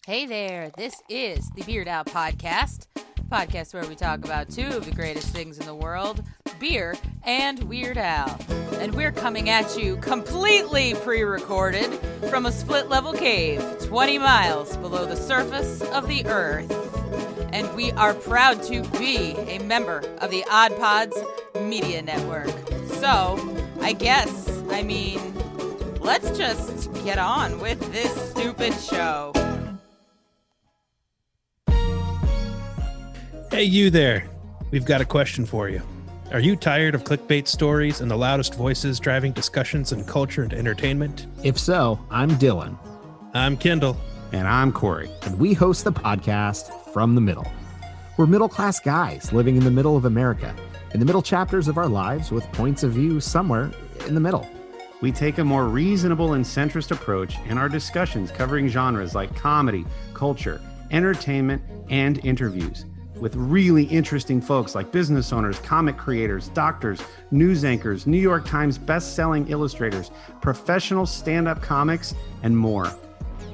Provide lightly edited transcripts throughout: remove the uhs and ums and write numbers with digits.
Hey there, this is the Beard Out Podcast where we talk about two of the greatest things in the world, beer and Weird Al. And we're coming at you completely pre-recorded from a split-level cave 20 miles below the surface of the earth. And we are proud to be a member of the OddPods Media Network. So, let's just get on with this stupid show. Hey, you there. We've got a question for you. Are you tired of clickbait stories and the loudest voices driving discussions in culture and entertainment? If so, I'm Dylan. I'm Kendall. And I'm Corey. And we host the podcast From the Middle. We're middle-class guys living in the middle of America, in the middle chapters of our lives with points of view somewhere in the middle. We take a more reasonable and centrist approach in our discussions covering genres like comedy, culture, entertainment, and interviews, with really interesting folks like business owners, comic creators, doctors, news anchors, New York Times best-selling illustrators, professional stand-up comics, and more.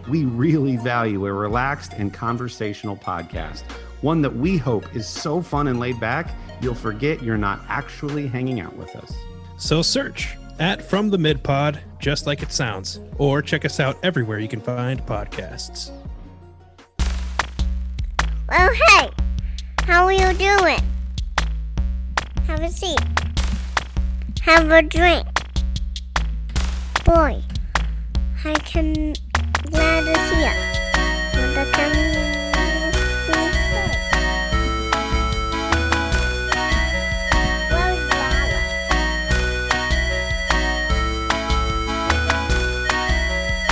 We really value a relaxed and conversational podcast, one that we hope is so fun and laid back, you'll forget you're not actually hanging out with us. So search at From the Mid Pod, just like it sounds, or check us out everywhere you can find podcasts. Well, hey! How are you doing? Have a seat. Have a drink. Boy, I can glad to see you. But can you stay? Where's Lala?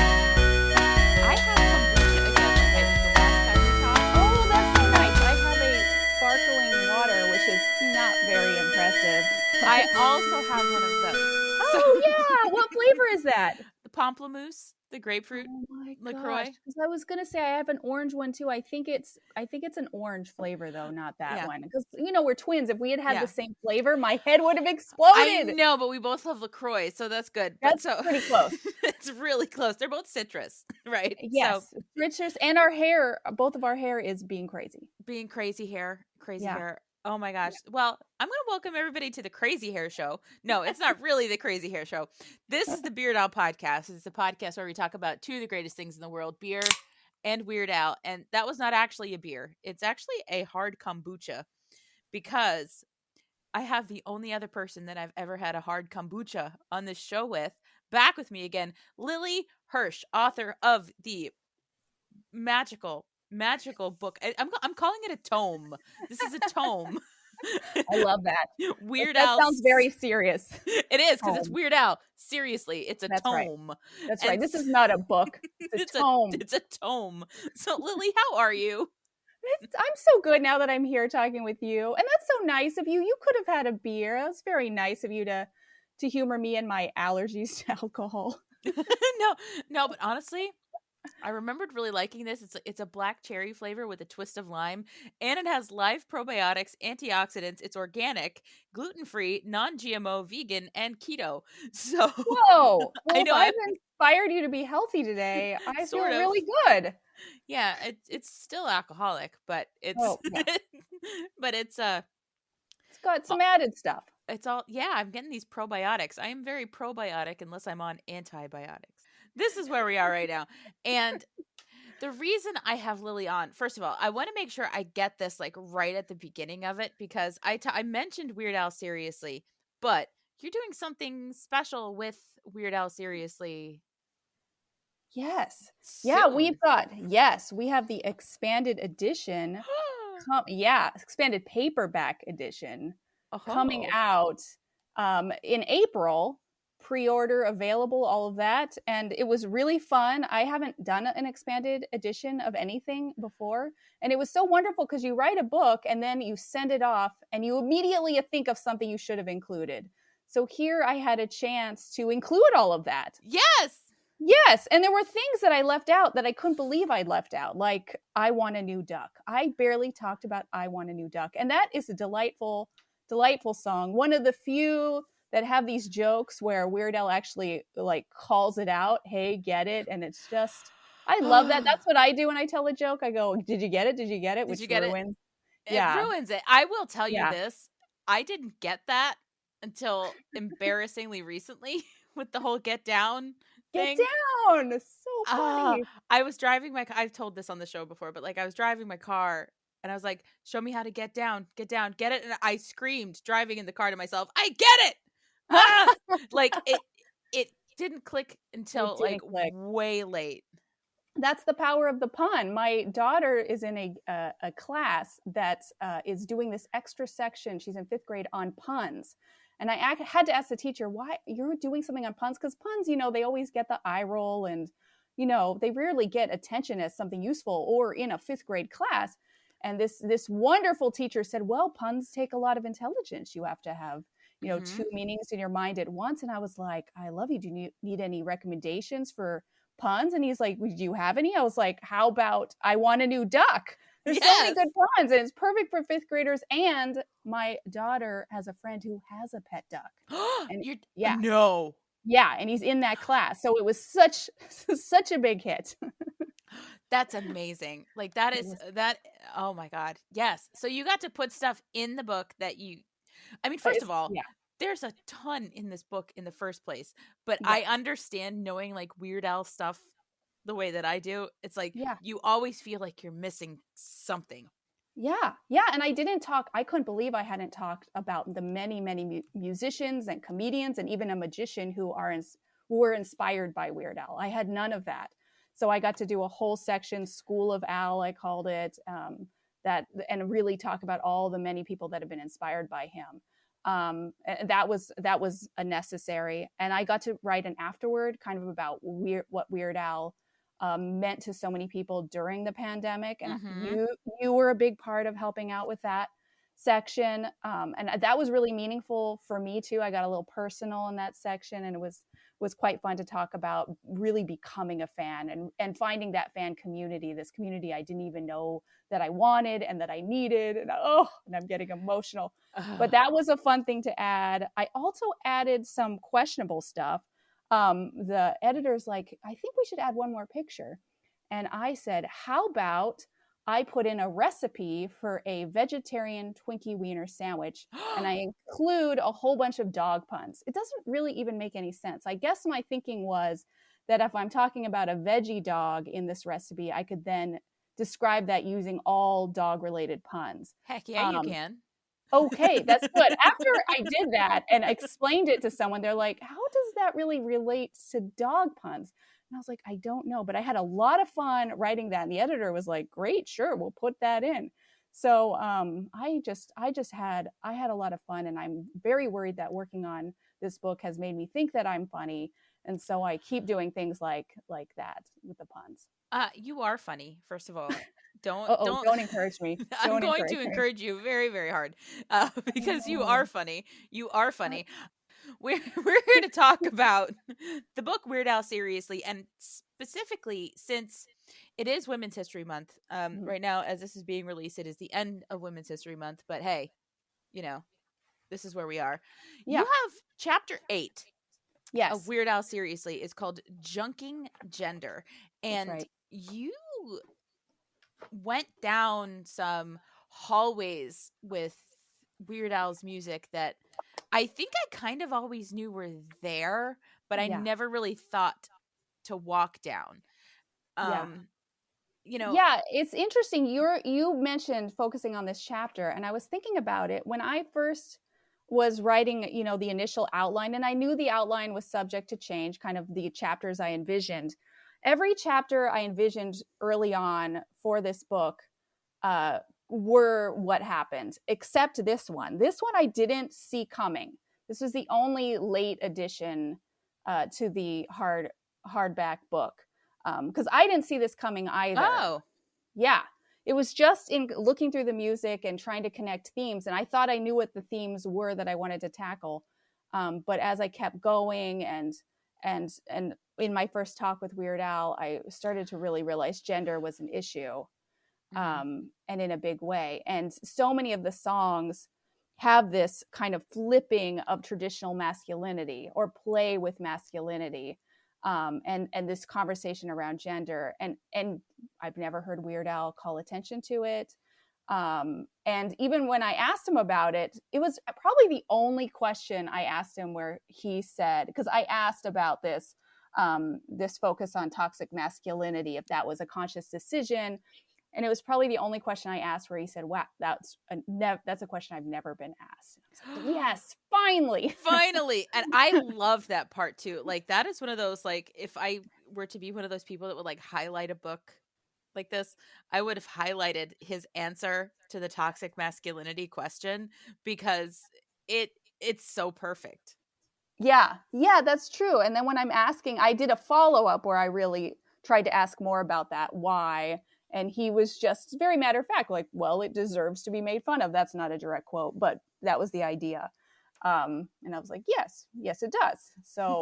I have kombucha again, like I did the last time we talked. Oh, that's so nice. I have a sparkling water, which is not very impressive. I also have one of those. Oh, yeah. What flavor is that? The pamplemousse, the grapefruit Oh my LaCroix. gosh. 'Cause I was gonna say I have an orange one too. I think it's an orange flavor though, not that Yeah. one. Because we're twins. If we had Yeah. the same flavor, my head would have I exploded. know, but we both love LaCroix, so that's good. But That's pretty close. It's really close. They're both citrus, right? Yes, So citrus and our hair. Both of our hair is being crazy. being crazy hair. Yeah. Oh my gosh. Well, I'm going to welcome everybody to the Crazy Hair Show. No, it's not really the Crazy Hair Show. This is the Beard Al Podcast. It's a podcast where we talk about two of the greatest things in the world, beer and Weird Al. And that was not actually a beer. It's actually a hard kombucha, because I have the only other person that I've ever had a hard kombucha on this show with. Back with me again, Lily Hirsch, author of the magical book. I'm calling it a tome. This is a tome. I love that. Weird That Al. sounds very serious. It is, because it's Tome. Weird Al. Seriously, it's a That's right. tome. That's And right. This is not a book. It's a tome. It's a tome. So Lily, how are you? I'm so good now that I'm here talking with you. And that's so nice of you. You could have had a beer. That's very nice of you to humor me and my allergies to alcohol. No, but honestly, I remembered really liking this. It's a black cherry flavor with a twist of lime, and it has live probiotics, antioxidants. It's organic, gluten-free, non-GMO, vegan, and keto. So Whoa. Well, I know, I've inspired you to be healthy today. I feel Sort of. really good. yeah, it's still alcoholic, but it's Oh, yeah. but it's It's got some added stuff. it's all, yeah, I'm getting these probiotics. I am very probiotic unless I'm on antibiotics. This is where we are right now. And the reason I have Lily on, first of all, I want to make sure I get this like right at the beginning of it, because I mentioned Weird Al Seriously, but you're doing something special with Weird Al Seriously. Yes. Yeah, soon. we have the expanded edition. Expanded paperback edition coming Oh. out in April. Pre-order available, all of that, and it was really fun. I haven't done an expanded edition of anything before, and it was so wonderful because you write a book and then you send it off and you immediately think of something you should have included. So here I had a chance to include all of that. Yes, and there were things that I left out that I couldn't believe I'd left out, like I Want a New Duck. I barely talked about I Want a New Duck, and that is a delightful song. One of the few that have these jokes where Weird Al actually like calls it out, hey, get it? And it's just I love that. That's what I do when I tell a joke. I go, "Did you get it? Did you get it?" Did Which you get it? ruins. It Yeah. ruins it. I will tell you Yeah. this. I didn't get that until embarrassingly recently with the whole get down Get thing. down. So funny. I was driving my I've told this on the show before, but like I was driving my car and I was like, "Show me how to get down, get it." And I screamed driving in the car to myself, "I get it." Ah! Like it didn't click until It like didn't click. way late. That's the power of the pun. My daughter is in a class that is doing this extra section. She's in 5th grade on puns. And I had to ask the teacher, why you're doing something on puns? Because puns, they always get the eye roll and, they rarely get attention as something useful or in a 5th grade class. And this wonderful teacher said, well, puns take a lot of intelligence. You have to have, two meanings in your mind at once. And I was like, I love you. Do you need any recommendations for puns? And he's like, do you have any? I was like, how about I want a new duck? There's so many good puns, and it's perfect for 5th graders. And my daughter has a friend who has a pet duck. And No. Yeah, and he's in that class. So it was such a big hit. That's amazing. Like that is that. Oh my God. Yes. So you got to put stuff in the book that first of all, there's a ton in this book in the first place, but I understand knowing like Weird Al stuff the way that I do. It's like you always feel like you're missing something. Yeah. And I couldn't believe I hadn't talked about the many, many musicians and comedians and even a magician who were inspired by Weird Al. I had none of that. So I got to do a whole section, School of Al, I called it, and really talk about all the many people that have been inspired by him. That was a necessary. And I got to write an afterword kind of about what Weird Al meant to so many people during the pandemic. And you were a big part of helping out with that section. And that was really meaningful for me too. I got a little personal in that section, and it was quite fun to talk about really becoming a fan and finding that fan community, this community I didn't even know that I wanted and that I needed. And I'm getting emotional. But that was a fun thing to add. I also added some questionable stuff. The editor's like, I think we should add one more picture. And I said, how about I put in a recipe for a vegetarian Twinkie Wiener sandwich, and I include a whole bunch of dog puns. It doesn't really even make any sense. I guess my thinking was that if I'm talking about a veggie dog in this recipe, I could then describe that using all dog-related puns. Heck yeah, you can. Okay, that's good. After I did that and explained it to someone, they're like, how does that really relate to dog puns? And I was like, I don't know, but I had a lot of fun writing that. And the editor was like, great, sure, we'll put that in. So I had a lot of fun, and I'm very worried that working on this book has made me think that I'm funny. And so I keep doing things like that with the puns. You are funny, first of all. Don't encourage me. I'm going to encourage you very, very hard because you are funny. You are funny. We're here to talk about the book Weird Al Seriously, and specifically since it is Women's History Month. Right now, as this is being released, it is the end of Women's History Month. But hey, this is where we are. Yeah. You have chapter 8 of Weird Al Seriously is called Junking Gender. And you went down some hallways with Weird Al's music that I think I kind of always knew were there, but I never really thought to walk down. It's interesting. You mentioned focusing on this chapter, and I was thinking about it when I first was writing, the initial outline, and I knew the outline was subject to change, kind of the chapters I envisioned. Every chapter I envisioned early on for this book were what happened, except this one. This one I didn't see coming. This was the only late addition to the hardback book, because I didn't see this coming either. Oh, yeah. It was just in looking through the music and trying to connect themes, and I thought I knew what the themes were that I wanted to tackle. But as I kept going and in my first talk with Weird Al, I started to really realize gender was an issue, and in a big way. And so many of the songs have this kind of flipping of traditional masculinity or play with masculinity. and this conversation around gender. And I've never heard Weird Al call attention to it. And even when I asked him about it, it was probably the only question I asked him where he said, because I asked about this focus on toxic masculinity, if that was a conscious decision. And it was probably the only question I asked where he said, wow, that's a question I've never been asked. Like, yes, finally. Finally. And I love that part too. Like, that is one of those, like, if I were to be one of those people that would like highlight a book like this, I would have highlighted his answer to the toxic masculinity question, because it's so perfect. Yeah, that's true. And then when I'm asking, I did a follow-up where I really tried to ask more about that, why. And he was just very matter of fact, like, well, it deserves to be made fun of. That's not a direct quote, but that was the idea. And I was like, yes, it does. So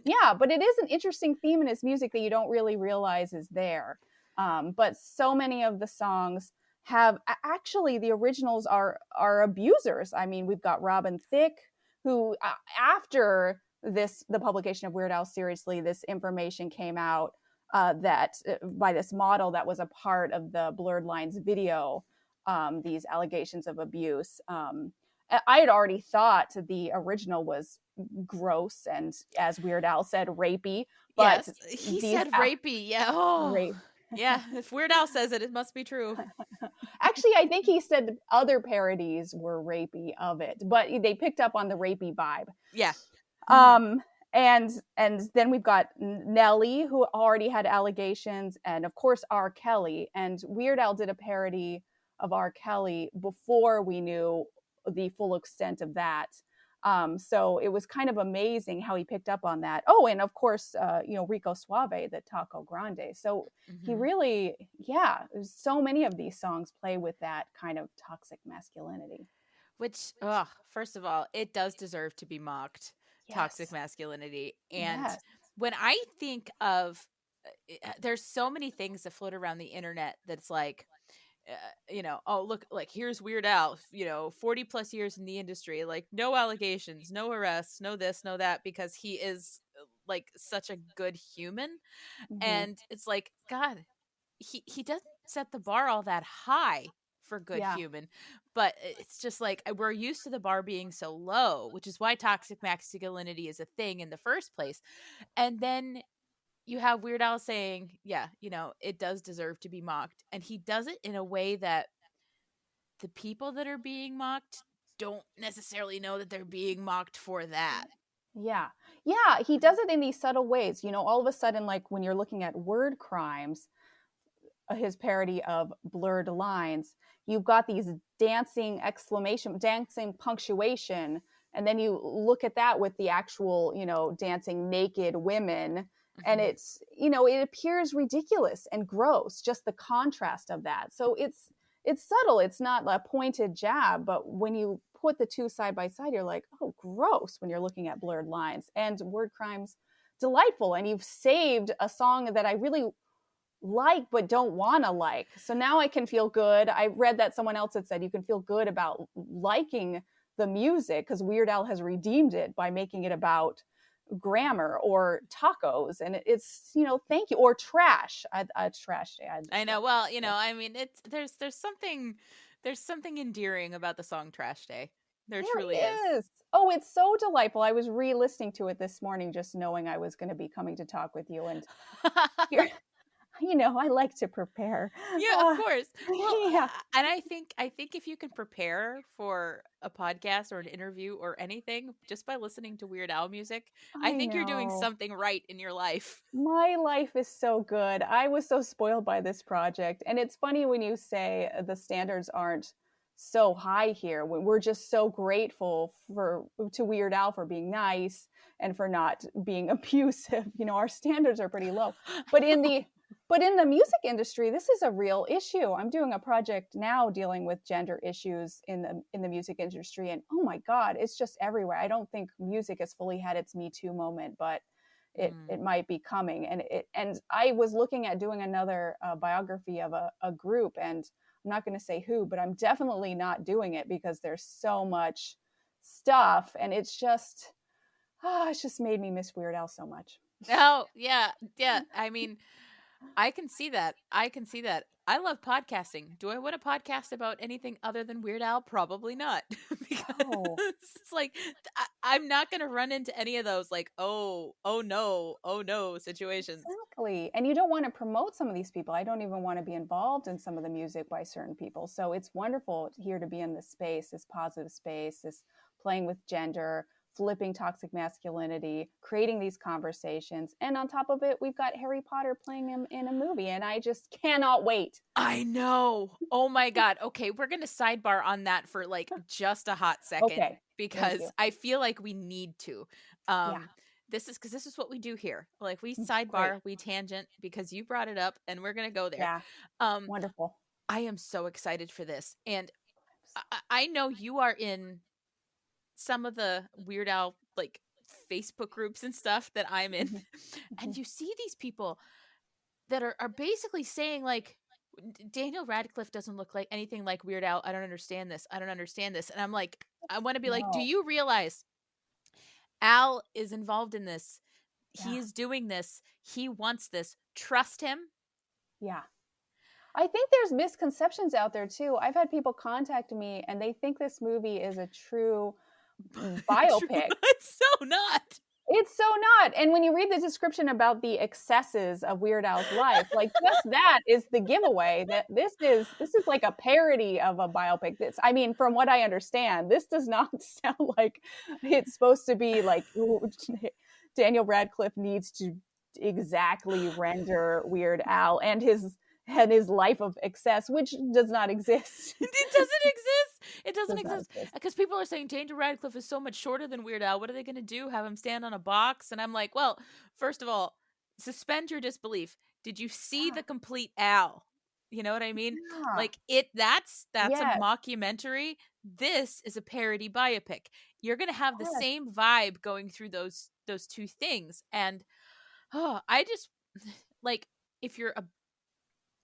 yeah, but it is an interesting theme in his music that you don't really realize is there. But so many of the songs have actually, the originals are abusers. I mean, we've got Robin Thicke, who after the publication of Weird Al Seriously, this information came out that by this model that was a part of the Blurred Lines video, these allegations of abuse. I had already thought the original was gross and, as Weird Al said, rapey. But yes, he said rapey. Yeah. Oh, rape. Yeah. If Weird Al says it, it must be true. Actually, I think he said other parodies were rapey of it, but they picked up on the rapey vibe. Yeah. And then we've got Nelly, who already had allegations, and of course R. Kelly. And Weird Al did a parody of R. Kelly before we knew the full extent of that. So it was kind of amazing how he picked up on that. Oh, and of course, Rico Suave, the Taco Grande. So he really, so many of these songs play with that kind of toxic masculinity. Which, first of all, it does deserve to be mocked. Yes. Toxic masculinity. And when I think of, there's so many things that float around the internet that's like, oh, look, like, here's Weird Al, 40 plus years in the industry, like, no allegations, no arrests, no this, no that, because he is like such a good human. And it's like, God, he doesn't set the bar all that high for good human, but it's just like, we're used to the bar being so low, which is why toxic masculinity is a thing in the first place. And then you have Weird Al saying, it does deserve to be mocked. And he does it in a way that the people that are being mocked don't necessarily know that they're being mocked for that. Yeah, he does it in these subtle ways. All of a sudden, like when you're looking at Word Crimes, his parody of Blurred Lines, you've got these dancing punctuation. And then you look at that with the actual, dancing naked women. And it's, it appears ridiculous and gross, just the contrast of that. So it's subtle. It's not a pointed jab, but when you put the two side by side, you're like, oh, gross, when you're looking at Blurred Lines. And Word Crimes, delightful. And you've saved a song that I really like but don't want to like. So now I can feel good. I read that someone else had said you can feel good about liking the music because Weird Al has redeemed it by making it about grammar or tacos, and it's thank you, or trash. Trash day. I know. Well, I mean, it's there's something endearing about the song Trash Day. There truly is. Oh, it's so delightful. I was re-listening to it this morning, just knowing I was going to be coming to talk with you, and I like to prepare. Yeah, of course. Well, and I think if you can prepare for a podcast or an interview or anything just by listening to Weird Al music, I think you're doing something right in your life. My life is so good. I was so spoiled by this project. And it's funny when you say the standards aren't so high here. We're just so grateful to Weird Al for being nice and for not being abusive. Our standards are pretty low. But in the music industry, this is a real issue. I'm doing a project now dealing with gender issues in the music industry, and oh my God, it's just everywhere. I don't think music has fully had its Me Too moment, but it might be coming. And I was looking at doing another biography of a group, and I'm not going to say who, but I'm definitely not doing it because there's so much stuff, and it's just, it's just made me miss Weird Al so much. Oh, yeah. Yeah. I mean, I can see that. I love podcasting. Do I want to podcast about anything other than Weird Al? Probably not. Because No. it's like I'm not going to run into any of those like, oh no situations. Exactly. And you don't want to promote some of these people. I don't even want to be involved in some of the music by certain people. So it's wonderful here to be in this space, this positive space, this playing with gender, flipping toxic masculinity, creating these conversations. And on top of it, we've got Harry Potter playing him in a movie. And I just cannot wait. I know. Oh my God. Okay. We're going to sidebar on that for like just a hot second. Okay. Because I feel like we need to. Yeah. This is what we do here. Like we Great. sidebar, we tangent because you brought it up and we're going to go there. Yeah. Wonderful. I am so excited for this. And I know you are in some of the Weird Al like Facebook groups and stuff that I'm in. And you see these people that are basically saying like, Daniel Radcliffe doesn't look like anything like Weird Al. I don't understand this. And I'm like, I want to be like, do you realize Al is involved in this? He is doing this. He wants this. Trust him. Yeah. I think there's misconceptions out there too. I've had people contact me and they think this movie is a true biopic. It's so not. It's so not. And when you read the description about the excesses of Weird Al's life, like just that is the giveaway that this is like a parody of a biopic. I mean, from what I understand, this does not sound like it's supposed to be like Daniel Radcliffe needs to exactly render Weird Al and his life of excess, which does not exist. It doesn't exist. It doesn't exist. Because people are saying Daniel Radcliffe is so much shorter than Weird Al. What are they going to do? Have him stand on a box? And I'm like, well, first of all, suspend your disbelief. Did you see the complete Al? You know what I mean? Yeah. Like that's a mockumentary. This is a parody biopic. You're going to have the same vibe going through those two things. And I just like, if you're a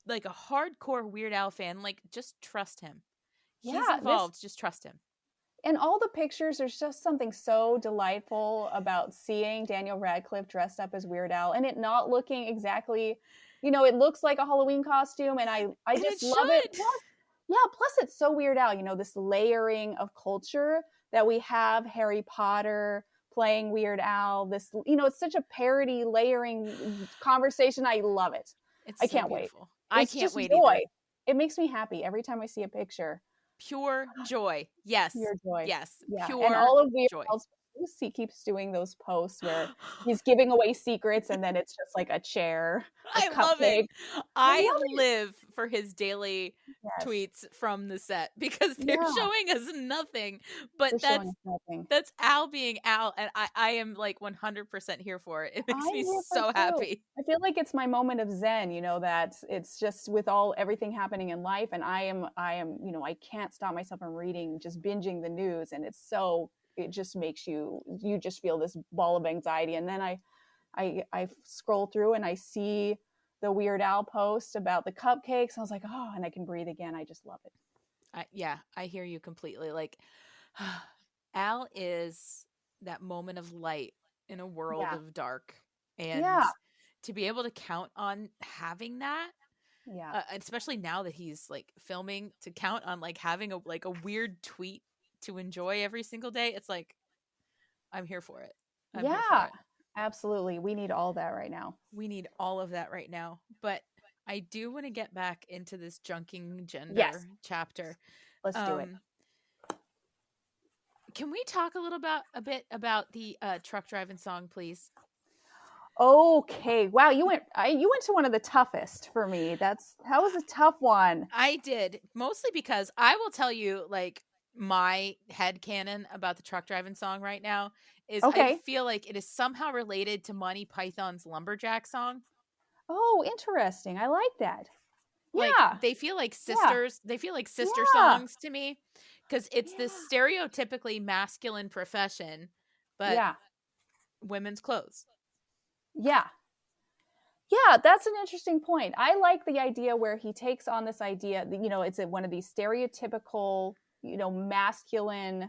hardcore Weird Al fan, like just trust him. He's involved. Just trust him. And all the pictures, there's just something so delightful about seeing Daniel Radcliffe dressed up as Weird Al and it not looking exactly, it looks like a Halloween costume. And I just love it. Plus it's so Weird Al, this layering of culture that we have Harry Potter playing Weird Al. This, it's such a parody layering conversation. I love it. I can't wait. I can't wait joy. Either. It makes me happy every time I see a picture. Pure joy. Yes. Pure joy. Yes. Yeah. Pure and all of Weird joy. Al's posts, he keeps doing those posts where he's giving away secrets and then it's just like a chair. I love it. I live for his daily tweets from the set because they're showing us nothing. But that's Al being Al, and I am like 100% here for it. It makes me so happy. I feel like it's my moment of zen, that it's just with everything happening in life, and I am, I can't stop myself from reading, just binging the news, and it just makes you just feel this ball of anxiety, and then I scroll through and I see the Weird Al post about the cupcakes. I was like, oh, and I can breathe again. I just love it. I hear you completely. Like, Al is that moment of light in a world of dark. And to be able to count on having that, especially now that he's like filming, to count on like having a weird tweet to enjoy every single day, it's like, I'm here for it. I'm here for it. Absolutely. We need all that right now. We need all of that right now. But I do want to get back into this junking gender chapter. Let's do it. Can we talk a bit about the truck driving song, please? Okay. Wow, you went to one of the toughest for me. That was a tough one. I did, mostly because I will tell you, like, my headcanon about the truck driving song right now is I feel like it is somehow related to Monty Python's Lumberjack song. Oh, interesting. I like that. Like, they feel like sisters. They feel like sister songs to me because it's this stereotypically masculine profession, but women's clothes. Yeah, that's an interesting point. I like the idea where he takes on this idea that, it's one of these stereotypical, masculine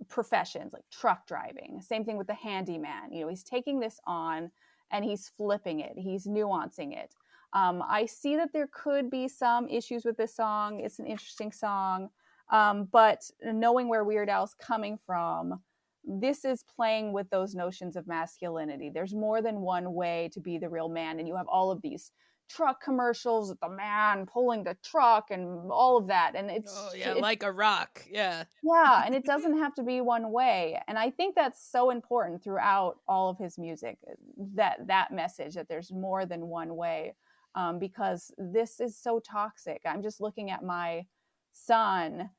professions like truck driving. Same thing with the handyman. You know, he's taking this on and he's flipping it. He's nuancing it. I see that there could be some issues with this song. It's an interesting song. But knowing where Weird Al's coming from, this is playing with those notions of masculinity. There's more than one way to be the real man. And you have all of these truck commercials with the man pulling the truck and all of that. And it's like a rock. Yeah. Yeah. And it doesn't have to be one way. And I think that's so important throughout all of his music, that message that there's more than one way, because this is so toxic. I'm just looking at my son.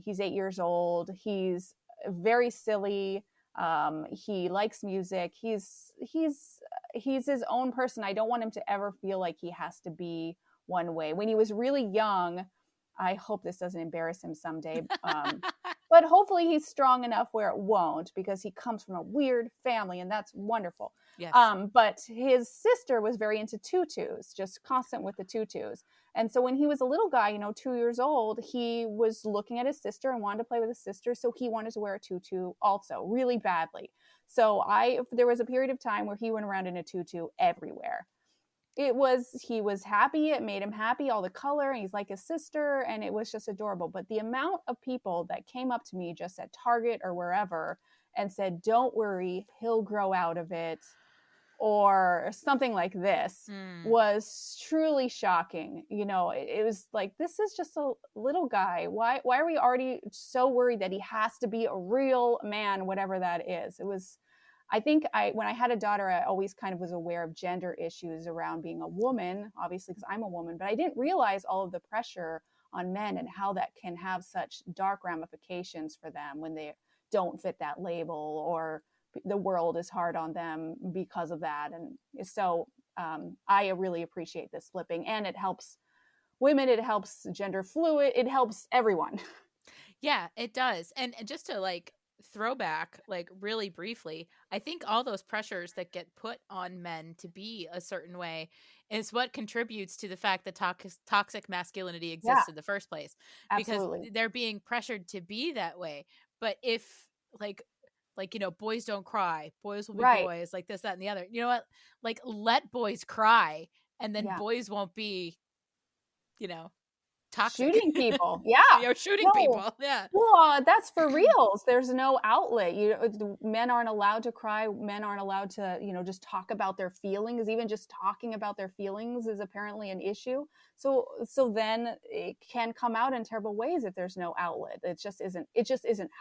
He's 8 years old. He's very silly. He likes music. He's his own person. I don't want him to ever feel like he has to be one way. When he was really young, I hope this doesn't embarrass him someday. But hopefully he's strong enough where it won't, because he comes from a weird family, and that's wonderful. Yes. But his sister was very into tutus, just constant with the tutus. And so when he was a little guy, 2 years old, he was looking at his sister and wanted to play with his sister. So he wanted to wear a tutu also really badly. So there was a period of time where he went around in a tutu everywhere. He was happy. It made him happy, all the color, and he's like his sister, and it was just adorable. But the amount of people that came up to me just at Target or wherever and said, "Don't worry, he'll grow out of it," or something like this, was truly shocking. It was like, this is just a little guy. Why are we already so worried that he has to be a real man, whatever that is? I think when I had a daughter, I always kind of was aware of gender issues around being a woman, obviously, because I'm a woman, but I didn't realize all of the pressure on men and how that can have such dark ramifications for them when they don't fit that label, or the world is hard on them because of that. And so I really appreciate this flipping, and it helps women, it helps gender fluid, it helps everyone. Yeah, it does. And just to throwback, really briefly, I think all those pressures that get put on men to be a certain way is what contributes to the fact that toxic masculinity exists in the first place. Absolutely. Because they're being pressured to be that way. But if boys don't cry, boys will be boys, like this, that, and the other. You know what? Let boys cry, and then boys won't be, toxic. Shooting people. Yeah. You're shooting people. Yeah. Well, that's for reals. There's no outlet. Men aren't allowed to cry. Men aren't allowed to, just talk about their feelings. Even just talking about their feelings is apparently an issue. So then it can come out in terrible ways if there's no outlet. It just isn't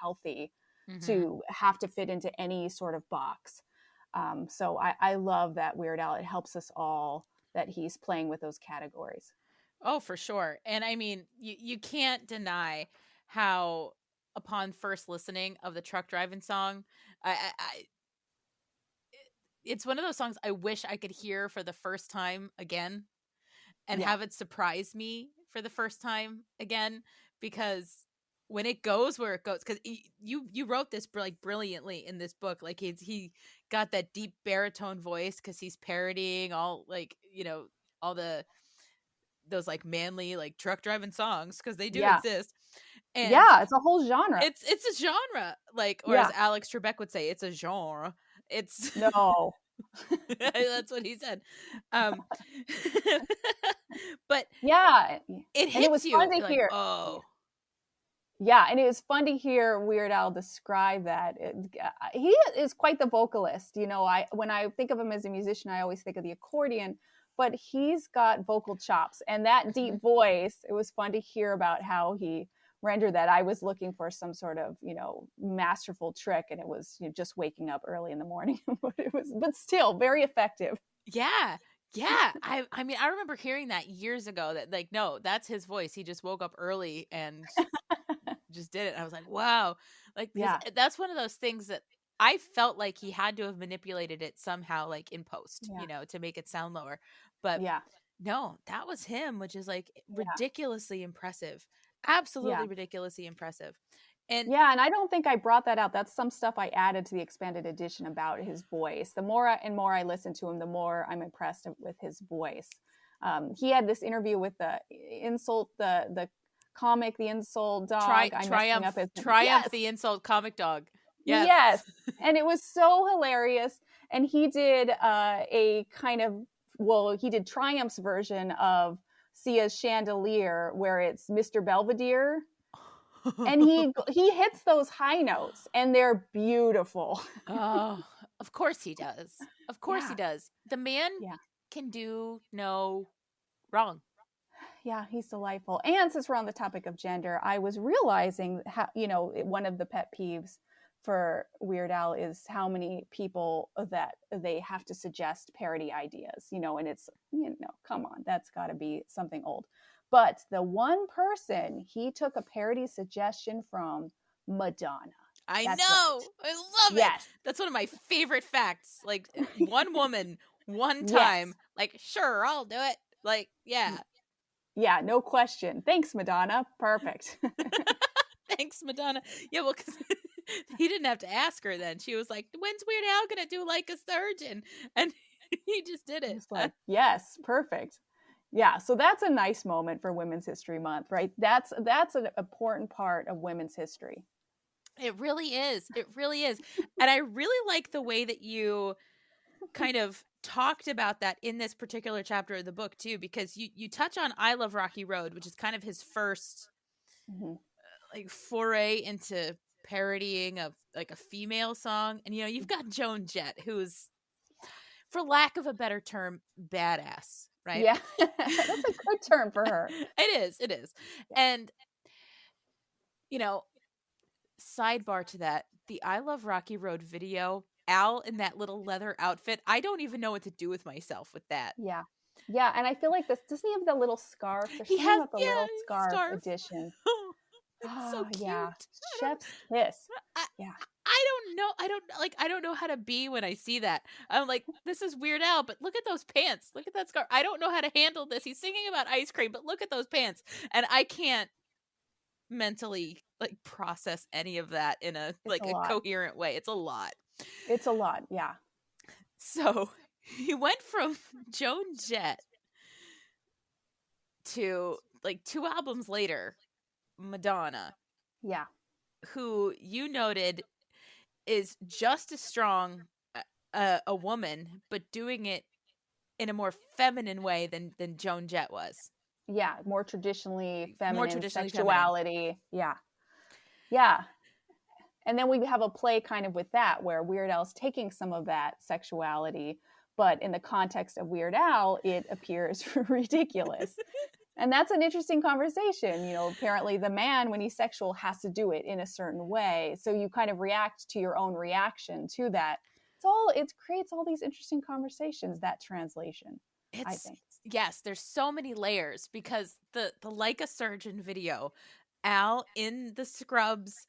healthy to have to fit into any sort of box. So I love that Weird Al. It helps us all that he's playing with those categories. Oh, for sure. And I mean, you can't deny how, upon first listening of the truck driving song, it's one of those songs I wish I could hear for the first time again and have it surprise me for the first time again, because when it goes where it goes, because you wrote this brilliantly in this book. He got that deep baritone voice because he's parodying all all those manly truck driving songs, because they do exist. And it's a whole genre. It's a genre, or as Alex Trebek would say, it's a genre. It's no. That's what he said. But it hits was you. Fun to hear. Oh. Yeah, and it was fun to hear Weird Al describe that. He is quite the vocalist. When I think of him as a musician, I always think of the accordion, but he's got vocal chops and that deep voice. It was fun to hear about how he rendered that. I was looking for some sort of, masterful trick, and it was just waking up early in the morning. but still very effective. Yeah. Yeah. I mean, I remember hearing that years ago, that no, that's his voice. He just woke up early and just did it. I was like, wow. That's one of those things that I felt like he had to have manipulated it somehow, in post, to make it sound lower. But no, that was him, which is ridiculously impressive. Absolutely ridiculously impressive. And I don't think I brought that out. That's some stuff I added to the expanded edition about his voice. The more I listen to him, the more I'm impressed with his voice. He had this interview with the comic, the insult dog. Triumph Yes. the insult comic dog. Yes. Yes. And it was so hilarious. And he did he did Triumph's version of Sia's chandelier, where it's Mr. Belvedere. And he hits those high notes, and they're beautiful. Oh, of course he does. Of course he does. The man Yeah. can do no wrong. Yeah, he's delightful. And since we're on the topic of gender, I was realizing how, one of the pet peeves for Weird Al is how many people that they have to suggest parody ideas, and it's, come on, that's got to be something old. But the one person he took a parody suggestion from, Madonna. I That's know. right. I love Yes. it. That's one of my favorite facts. Like, one woman, one time, Yes. like, sure, I'll do it. Like, yeah. Yeah, no question. Thanks, Madonna. Perfect. Thanks, Madonna. Yeah, well, because he didn't have to ask her then. She was like, when's Weird Al going to do like a surgeon? And he just did it. Just like, yes, perfect. Yeah, so that's a nice moment for Women's History Month, right? That's an important part of women's history. It really is. It really is. And I really like the way that you kind of talked about that in this particular chapter of the book too, because you touch on I Love Rocky Road, which is kind of his first like foray into parodying of like a female song. And you've got Joan Jett, who's, for lack of a better term, badass, right? Yeah. That's a good term for her. It is. And sidebar to that, the I Love Rocky Road video, Al in that little leather outfit, I don't even know what to do with myself with that. Yeah. Yeah, and I feel like doesn't he have the little scarf? He has the little scarf edition. It's so cute. Yeah. Chef's kiss. Yeah. I don't know how to be when I see that. I'm like, this is Weird Al, but look at those pants. Look at that scarf. I don't know how to handle this. He's singing about ice cream, but look at those pants. And I can't mentally like process any of that in a coherent way. It's a lot. It's a lot, yeah. So he went from Joan Jett to like 2 albums later, Madonna. Yeah. Who you noted is just as strong a woman, but doing it in a more feminine way than Joan Jett was. Yeah, more traditionally feminine, Feminine. sexuality. Yeah. Yeah. And then we have a play kind of with that, where Weird Al's taking some of that sexuality, but in the context of Weird Al, it appears ridiculous. And that's an interesting conversation. Apparently the man, when he's sexual, has to do it in a certain way. So you kind of react to your own reaction to that. It creates all these interesting conversations, that translation, I think. Yes, there's so many layers, because the Like a Surgeon video, Al in the scrubs,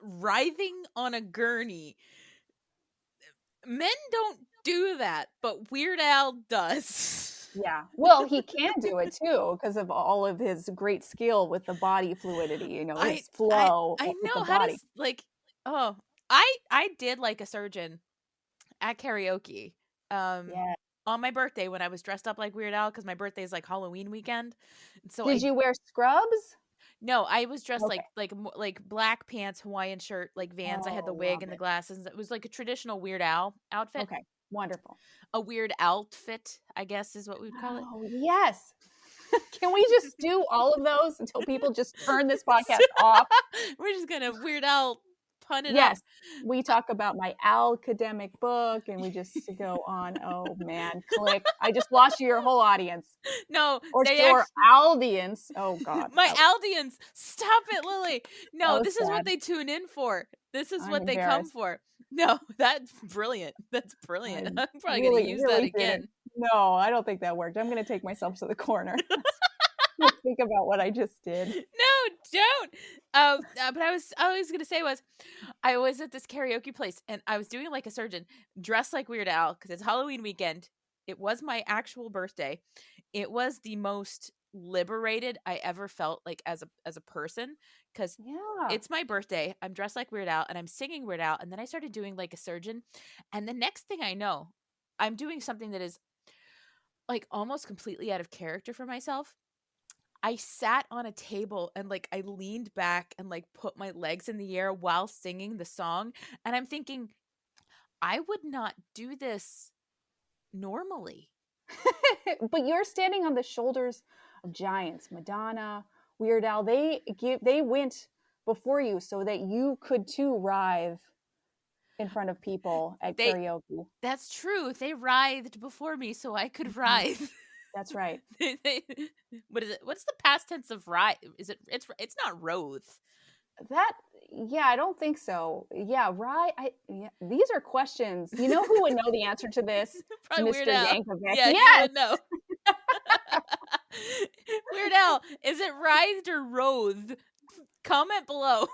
writhing on a gurney. Men don't do that, but Weird Al does. Yeah. Well, he can do it too, because of all of his great skill with the body fluidity, his flow. I know how to, like, I did Like a Surgeon at karaoke. On my birthday, when I was dressed up like Weird Al, because my birthday is like Halloween weekend. So did you wear scrubs? No, I was dressed like black pants, Hawaiian shirt, like Vans. I had the wig and the glasses. It was like a traditional Weird Al outfit. Okay, wonderful. A Weird outfit, I guess, is what we'd call it. Oh, yes. Can we just do all of those until people just turn this podcast off? We're just gonna Weird Al pun it up. Yes, we talk about my academic book, and we just go on. Oh man, click! I just lost your whole audience. No, your audience. Oh God, my audience! Stop it, Lily. No, this is sad. what they tune in for. This is what they come for. No, that's brilliant. That's brilliant. I'm probably gonna use that again. No, I don't think that worked. I'm gonna take myself to the corner. Let's think about what I just did. No, don't. But I was gonna say I was at this karaoke place, and I was doing Like a Surgeon, dressed like Weird Al, because it's Halloween weekend. It was my actual birthday. It was the most liberated I ever felt, like as a person, because it's my birthday. I'm dressed like Weird Al, and I'm singing Weird Al, and then I started doing Like a Surgeon, and the next thing I know, I'm doing something that is like almost completely out of character for myself. I sat on a table and like I leaned back and like put my legs in the air while singing the song. And I'm thinking, I would not do this normally. But you're standing on the shoulders of giants. Madonna, Weird Al, they went before you so that you could too writhe in front of people at karaoke. That's true. They writhed before me so I could writhe. That's right. What is it? What's the past tense of writhe? Is it? It's not wroth. I don't think so. Yeah, right. These are questions. You know who would know the answer to this? Probably Mr. Weird Al. Yankovic. Yeah, yes! he would know. Weird Al, is it writhed or wroth? Comment below.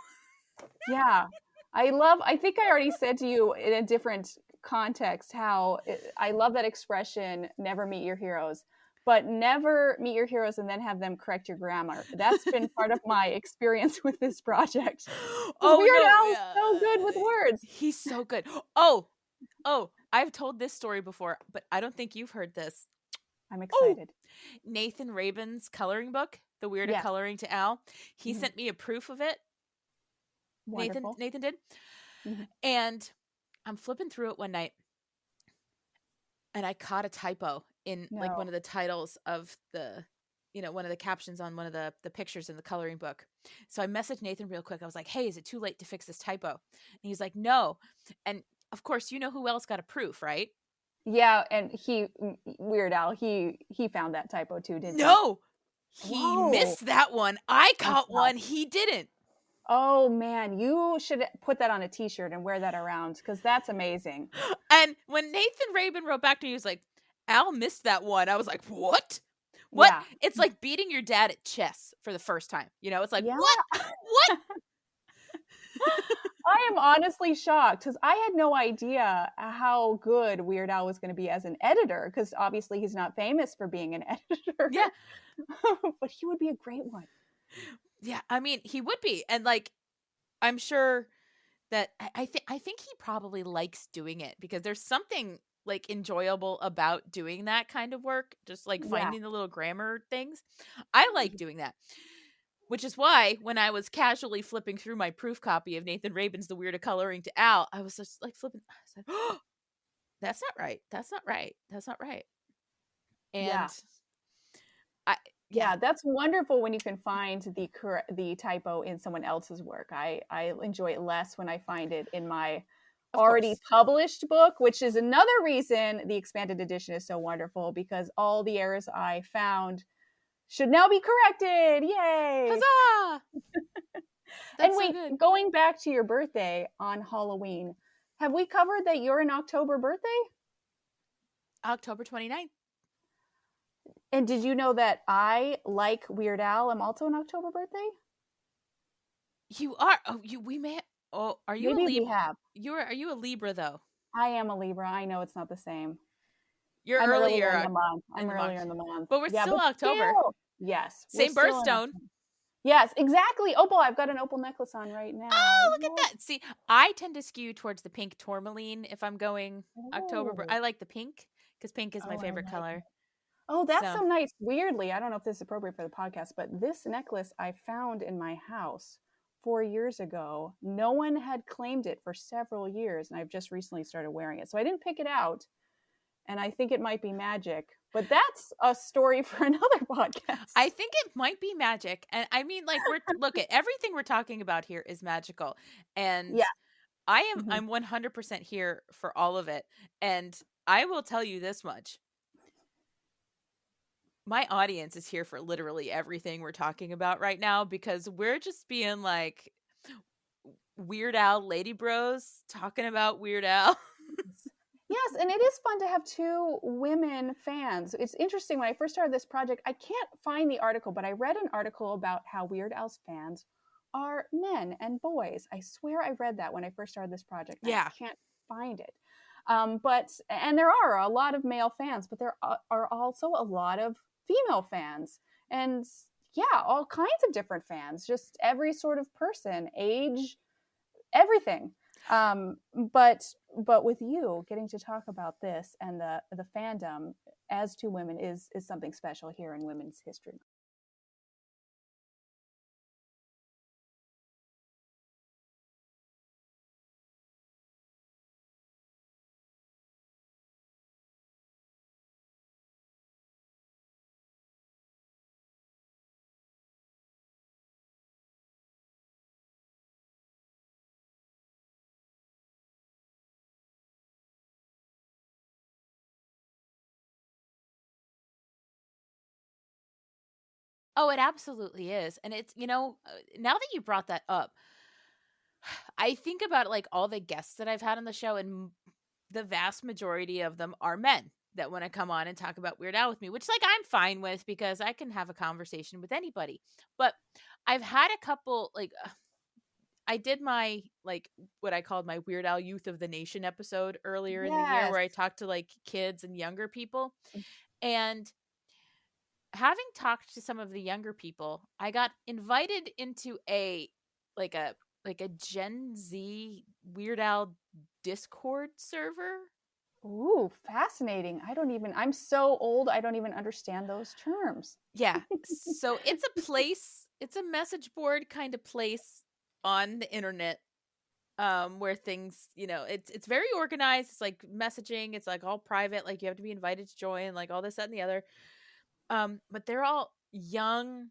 Yeah. I think I already said to you in a different context how I love that expression, never meet your heroes. But never meet your heroes and then have them correct your grammar. That's been part of my experience with this project. Weird Al is so good with words. He's so good. Oh, I've told this story before, but I don't think you've heard this. I'm excited. Nathan Rabin's coloring book, The Weird of Coloring to Al. He sent me a proof of it. Wonderful. Nathan did. Mm-hmm. And I'm flipping through it one night and I caught a typo in like one of the titles of the, one of the captions on one of the pictures in the coloring book. So I messaged Nathan real quick. I was like, hey, is it too late to fix this typo? And he's like, no. And of course, you know who else got a proof, right? Yeah. And Weird Al, he found that typo too, didn't he? No, he missed that one. I caught one. He didn't. Oh man, you should put that on a t-shirt and wear that around because that's amazing. And when Nathan Rabin wrote back to me, he was like, Al missed that one. I was like, what? Yeah. It's like beating your dad at chess for the first time. It's like, what? I am honestly shocked because I had no idea how good Weird Al was going to be as an editor because obviously he's not famous for being an editor. Yeah. But he would be a great one. Yeah, I mean, he would be. And like, I'm sure that I think he probably likes doing it because there's something like enjoyable about doing that kind of work, just like finding the little grammar things. I like doing that, which is why when I was casually flipping through my proof copy of Nathan Rabin's The Weird of Coloring to Al, I was just like flipping. I was like, oh, that's not right. That's not right. That's not right. And yeah, that's wonderful when you can find the typo in someone else's work. I enjoy it less when I find it in my already published book, which is another reason the expanded edition is so wonderful because all the errors I found should now be corrected. Yay! Huzzah! And wait, going back to your birthday on Halloween, have we covered that you're an October birthday? October 29th. And did you know that I, like Weird Al, am also an October birthday? You are. Oh, we may. Oh, are you Maybe a Libra? We have. Are you a Libra though? I am a Libra. I know it's not the same. You're earlier in the month. I'm earlier in the month. But we're still October. Still, yes. Same birthstone. Yes, exactly. Opal. I've got an opal necklace on right now. Oh, look at that. See, I tend to skew towards the pink tourmaline if I'm going October. I like the pink because pink is my favorite color. Oh, that's so nice. Weirdly, I don't know if this is appropriate for the podcast, but this necklace I found in my house 4 years ago. No one had claimed it for several years, and I've just recently started wearing it. So I didn't pick it out, and I think it might be magic. But that's a story for another podcast. I think it might be magic. And I mean, like, look at everything we're talking about here is magical. And I'm 100% here for all of it. And I will tell you this much. My audience is here for literally everything we're talking about right now because we're just being like Weird Al lady bros talking about Weird Al. Yes, and it is fun to have two women fans. It's interesting. When I first started this project, I can't find the article, but I read an article about how Weird Al's fans are men and boys. I swear I read that when I first started this project. Yeah. I can't find it. And there are a lot of male fans, but there are also a lot of female fans. And all kinds of different fans, just every sort of person, age, everything. But with you getting to talk about this and the fandom as two women is something special here in women's history. Oh, it absolutely is. And it's, now that you brought that up, I think about like all the guests that I've had on the show, and the vast majority of them are men that want to come on and talk about Weird Al with me, which like I'm fine with because I can have a conversation with anybody. But I've had a couple like I did my like what I called my Weird Al Youth of the Nation episode earlier in the year, Yes. where I talked to like kids and younger people. And having talked to some of the younger people, I got invited into a Gen Z Weird Al Discord server. Ooh, fascinating. I'm so old, I don't even understand those terms. Yeah. So it's a place, it's a message board kind of place on the internet, where things, it's very organized. It's like messaging. It's like all private. Like you have to be invited to join, like all this, that, and the other. But they're all young.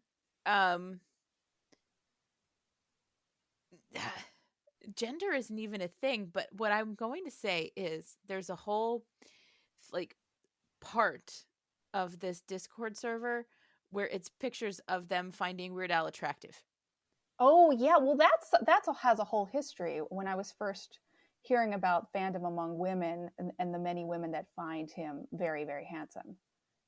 Gender isn't even a thing, but what I'm going to say is there's a whole like part of this Discord server where it's pictures of them finding Weird Al attractive. Oh yeah, well that's has a whole history. When I was first hearing about fandom among women and the many women that find him very, very handsome.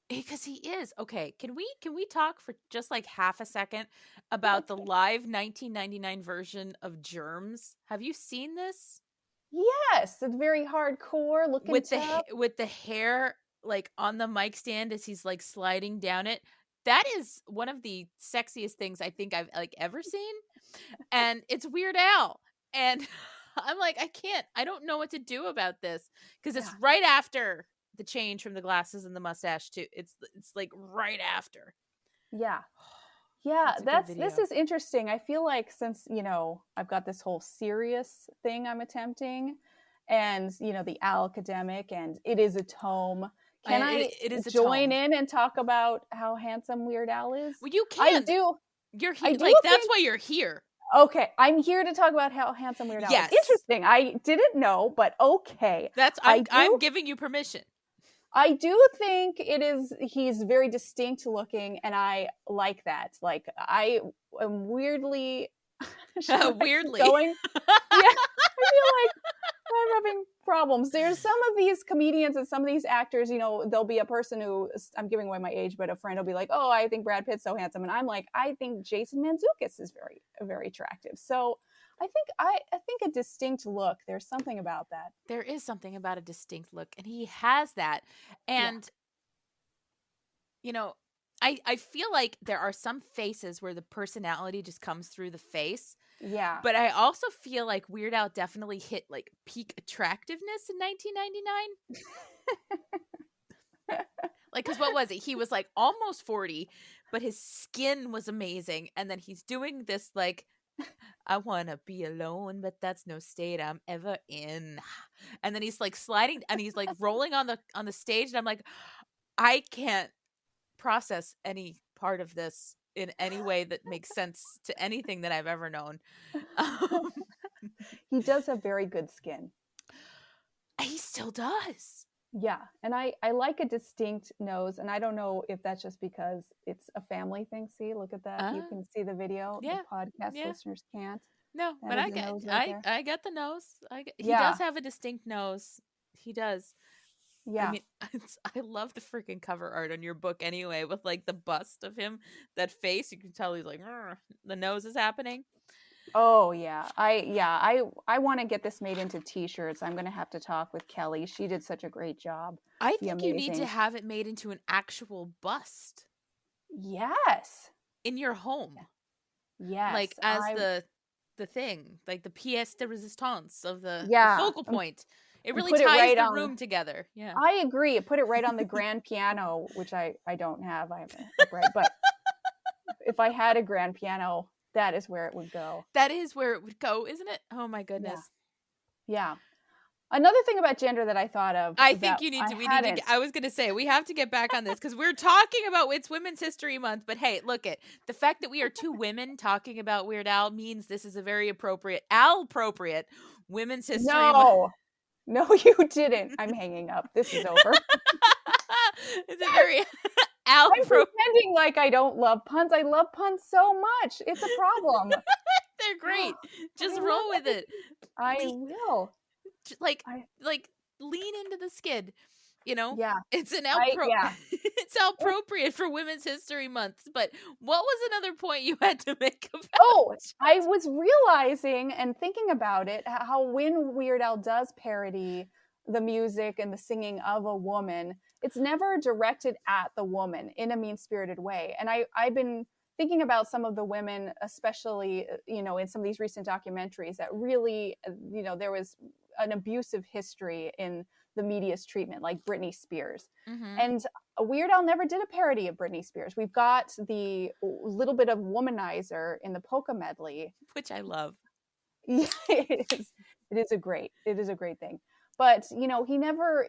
Because he is. Okay, can we talk for just like half a second about the live 1999 version of Germs? Have you seen this? Yes, it's very hardcore looking with the hair like on the mic stand as he's like sliding down it. That is one of the sexiest things I think I've like ever seen. And it's Weird Al. And I'm like, I don't know what to do about this, because it's right after the change from the glasses and the mustache too. It's like right after. Yeah. This is interesting. I feel like since, I've got this whole serious thing I'm attempting, and, the academic, and it is a tome. Can I join in and talk about how handsome Weird Al is? Well, you can. I do. You're here. Like, that's why you're here. Okay, I'm here to talk about how handsome Weird Al is. Interesting. I didn't know, but okay. I'm giving you permission. I do think he's very distinct looking, and I like that. Like, I am weirdly going. Yeah, I feel like I'm having problems. There's some of these comedians and some of these actors, there'll be a person who, I'm giving away my age, but a friend will be like, oh, I think Brad Pitt's so handsome. And I'm like, I think Jason Mantzoukas is very, very attractive. So I think a distinct look, there's something about that. There is something about a distinct look, and he has that. And, I feel like there are some faces where the personality just comes through the face. Yeah. But I also feel like Weird Al definitely hit like peak attractiveness in 1999. Like, because what was it? He was like almost 40, but his skin was amazing. And then he's doing this like, I want to be alone, but that's no state I'm ever in. And then he's like sliding and he's like rolling on the stage. And I'm like, I can't process any part of this in any way that makes sense to anything that I've ever known. He does have very good skin. He still does. Yeah. And I like a distinct nose. And I don't know if that's just because it's a family thing. See, look at that. You can see the video. Yeah. The podcast listeners can't. No, but I got the nose. He does have a distinct nose. He does. Yeah. I mean, I love the freaking cover art on your book anyway, with like the bust of him, that face. You can tell he's like, the nose is happening. Oh yeah. I want to get this made into t-shirts. I'm going to have to talk with Kelly. She did such a great job. I think you need to have it made into an actual bust. Yes. In your home. Yes. Like as the thing, like the pièce de résistance of the focal point. It really ties the room together. Yeah, I agree. Put it right on the grand piano, which I don't have. I have an upright, but if I had a grand piano, that is where it would go. That is where it would go, isn't it? Oh my goodness. Yeah. Another thing about gender that I thought of. I think you need to. I was going to say we have to get back on this because we're talking about it's Women's History Month. But hey, look it. The fact that we are two women talking about Weird Al means this is a very appropriate Women's History Month. No, you didn't. I'm hanging up. This is over. It's a very I'm pretending like I don't love puns. I love puns so much. It's a problem. They're great. Just roll with it. I will. Like lean into the skid. You know, Yeah. it's yeah. It's appropriate for Women's History Month. But what was another point you had to make about? Oh, I was realizing and thinking about it how when Weird Al does parody the music and the singing of a woman, it's never directed at the woman in a mean-spirited way. And I've been thinking about some of the women, especially, you know, in some of these recent documentaries that really, you know, there was an abusive history in the media's treatment, like Britney Spears. Mm-hmm. And Weird Al never did a parody of Britney Spears. We've got the little bit of Womanizer in the polka medley, which I love. Yeah, it is a great thing. But he never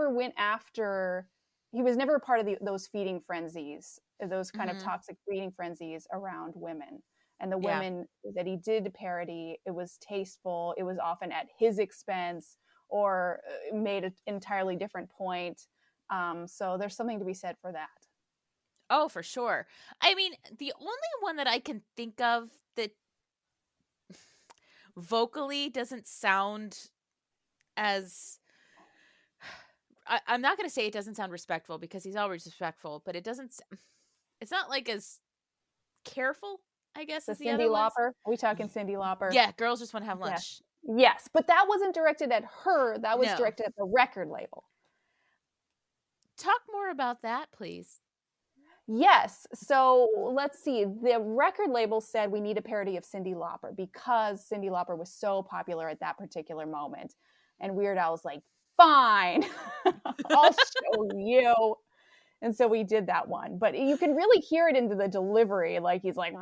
went after. He was never part of those feeding frenzies, those kind of toxic feeding frenzies around women. And the women that he did parody, it was tasteful. It was often at his expense or made an entirely different point. So there's something to be said for that. Oh, for sure. I mean, the only one that I can think of that vocally doesn't sound as... I'm not going to say it doesn't sound respectful because he's always respectful, but it's not like as careful, I guess. The as the Cyndi other ones. Lauper? Are we talking Cyndi Lauper? Yeah, Girls Just Want to Have Lunch. Yes, but that wasn't directed at her. That was directed at the record label. Talk more about that, please. Yes. So let's see. The record label said we need a parody of Cyndi Lauper because Cyndi Lauper was so popular at that particular moment. And Weird Al was like, fine, I'll show you. And so we did that one. But you can really hear it into the delivery. Like he's like,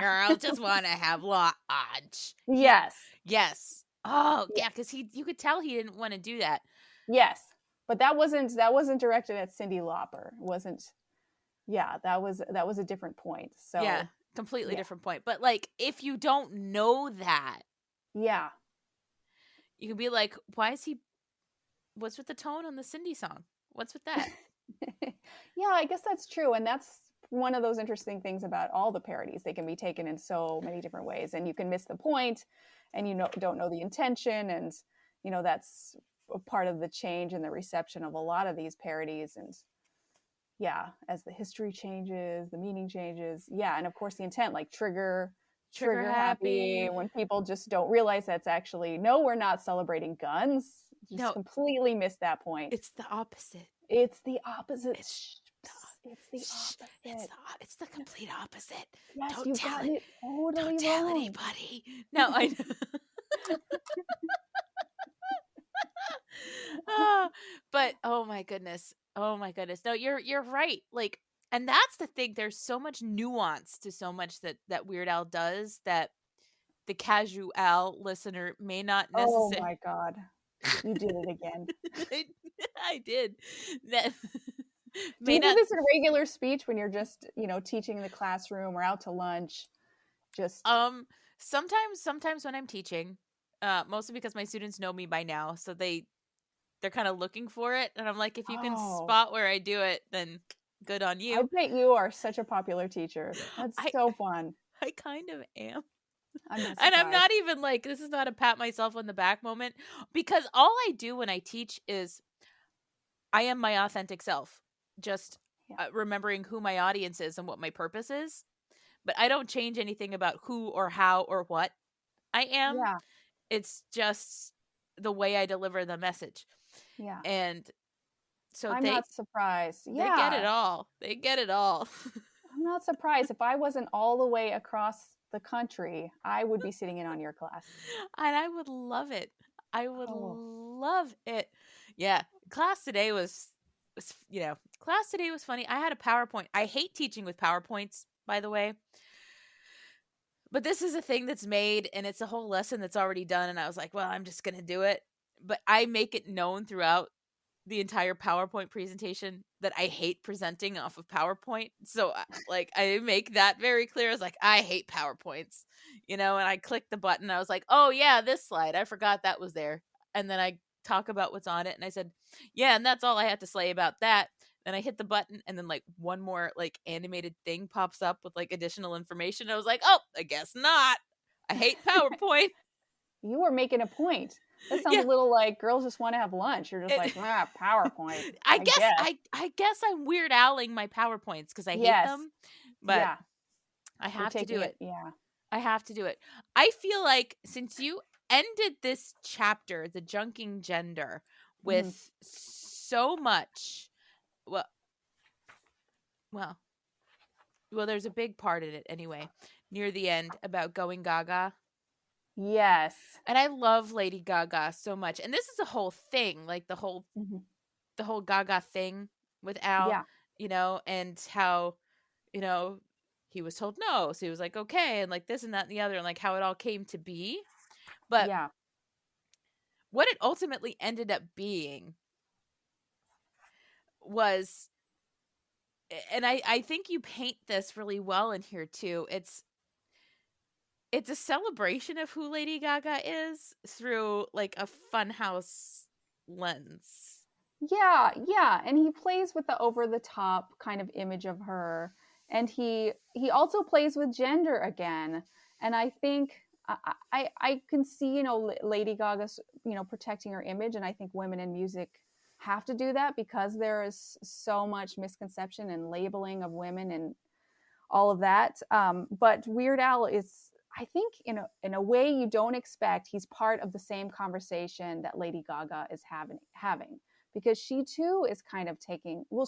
Girls just want to have lunch. Yes. Yes. Oh, yeah, because you could tell he didn't want to do that. Yes. But that wasn't directed at Cyndi Lauper. It wasn't. Yeah, that was a different point. So yeah, completely different point. But like, if you don't know that, yeah, you can be like, why is he? What's with the tone on the Cyndi song? What's with that? Yeah, I guess that's true, and that's one of those interesting things about all the parodies. They can be taken in so many different ways, and you can miss the point, and don't know the intention, and that's a part of the change in the reception of a lot of these parodies. And yeah, as the history changes, the meaning changes. Yeah, and of course the intent, like trigger happy, when people just don't realize that's actually, no, we're not celebrating guns. Just completely missed that point. It's the opposite. It's the opposite. It's the opposite. It's the complete opposite. Yes, don't you tell got it totally don't tell wrong. anybody. No, I know. But oh my goodness. No, you're right. Like, and that's the thing. There's so much nuance to so much that Weird Al does that the casual listener may not necessarily. Oh my God. You did it again. I did. Do you do this in regular speech when you're just, teaching in the classroom or out to lunch? Just sometimes when I'm teaching, mostly because my students know me by now, so they're kind of looking for it, and I'm like, if you can spot where I do it, then good on you. I bet you are such a popular teacher. That's so fun. I kind of am. And I'm not even like, this is not a pat myself on the back moment, because all I do when I teach is I am my authentic self, just remembering who my audience is and what my purpose is. But I don't change anything about who or how or what I am. Yeah. It's just the way I deliver the message. Yeah. And so I'm not surprised. Yeah. They get it all. I'm not surprised. If I wasn't all the way across the country, I would be sitting in on your class. And I would love it. Love it. Yeah. Class today was funny. I had a PowerPoint. I hate teaching with PowerPoints, by the way. But this is a thing that's made, and it's a whole lesson that's already done. And I was like, well, I'm just going to do it. But I make it known throughout the entire PowerPoint presentation that I hate presenting off of PowerPoint. So like, I make that very clear. I was like, I hate PowerPoints, and I clicked the button. I was like, oh yeah, this slide, I forgot that was there. And then I talk about what's on it. And I said, yeah, and that's all I have to say about that. Then I hit the button, and then like one more like animated thing pops up with like additional information. I was like, oh, I guess not. I hate PowerPoint. You were making a point. That sounds Yeah. a little like girls just want to have lunch. You're just like, PowerPoint. I guess I'm Weird Owling my PowerPoints because I hate them, but yeah. I have to do it. Yeah. I have to do it. I feel like since you ended this chapter, the junking gender, with so much, well, there's a big part in it anyway, near the end about going gaga. Yes. And I love Lady Gaga so much. And this is a whole thing, like the whole Gaga thing with Al, you know, and how, you know, he was told no. So he was like, okay. And like this and that and the other, and like how it all came to be. But what it ultimately ended up being was, and I think you paint this really well in here too. It's a celebration of who Lady Gaga is through like a funhouse lens. Yeah. And he plays with the over the top kind of image of her. And he also plays with gender again. And I think I can see, you know, Lady Gaga's, you know, protecting her image. And I think women in music have to do that because there is so much misconception and labeling of women and all of that. But Weird Al is, I think, in a way you don't expect, he's part of the same conversation that Lady Gaga is having, because she too is kind of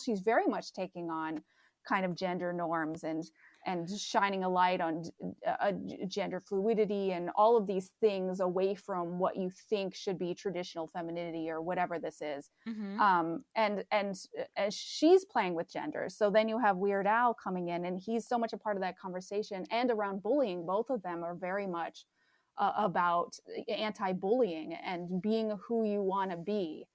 she's very much taking on kind of gender norms and shining a light on gender fluidity and all of these things away from what you think should be traditional femininity or whatever this is. And she's playing with gender. So then you have Weird Al coming in, and he's so much a part of that conversation. And around bullying, both of them are very much about anti-bullying and being who you want to be.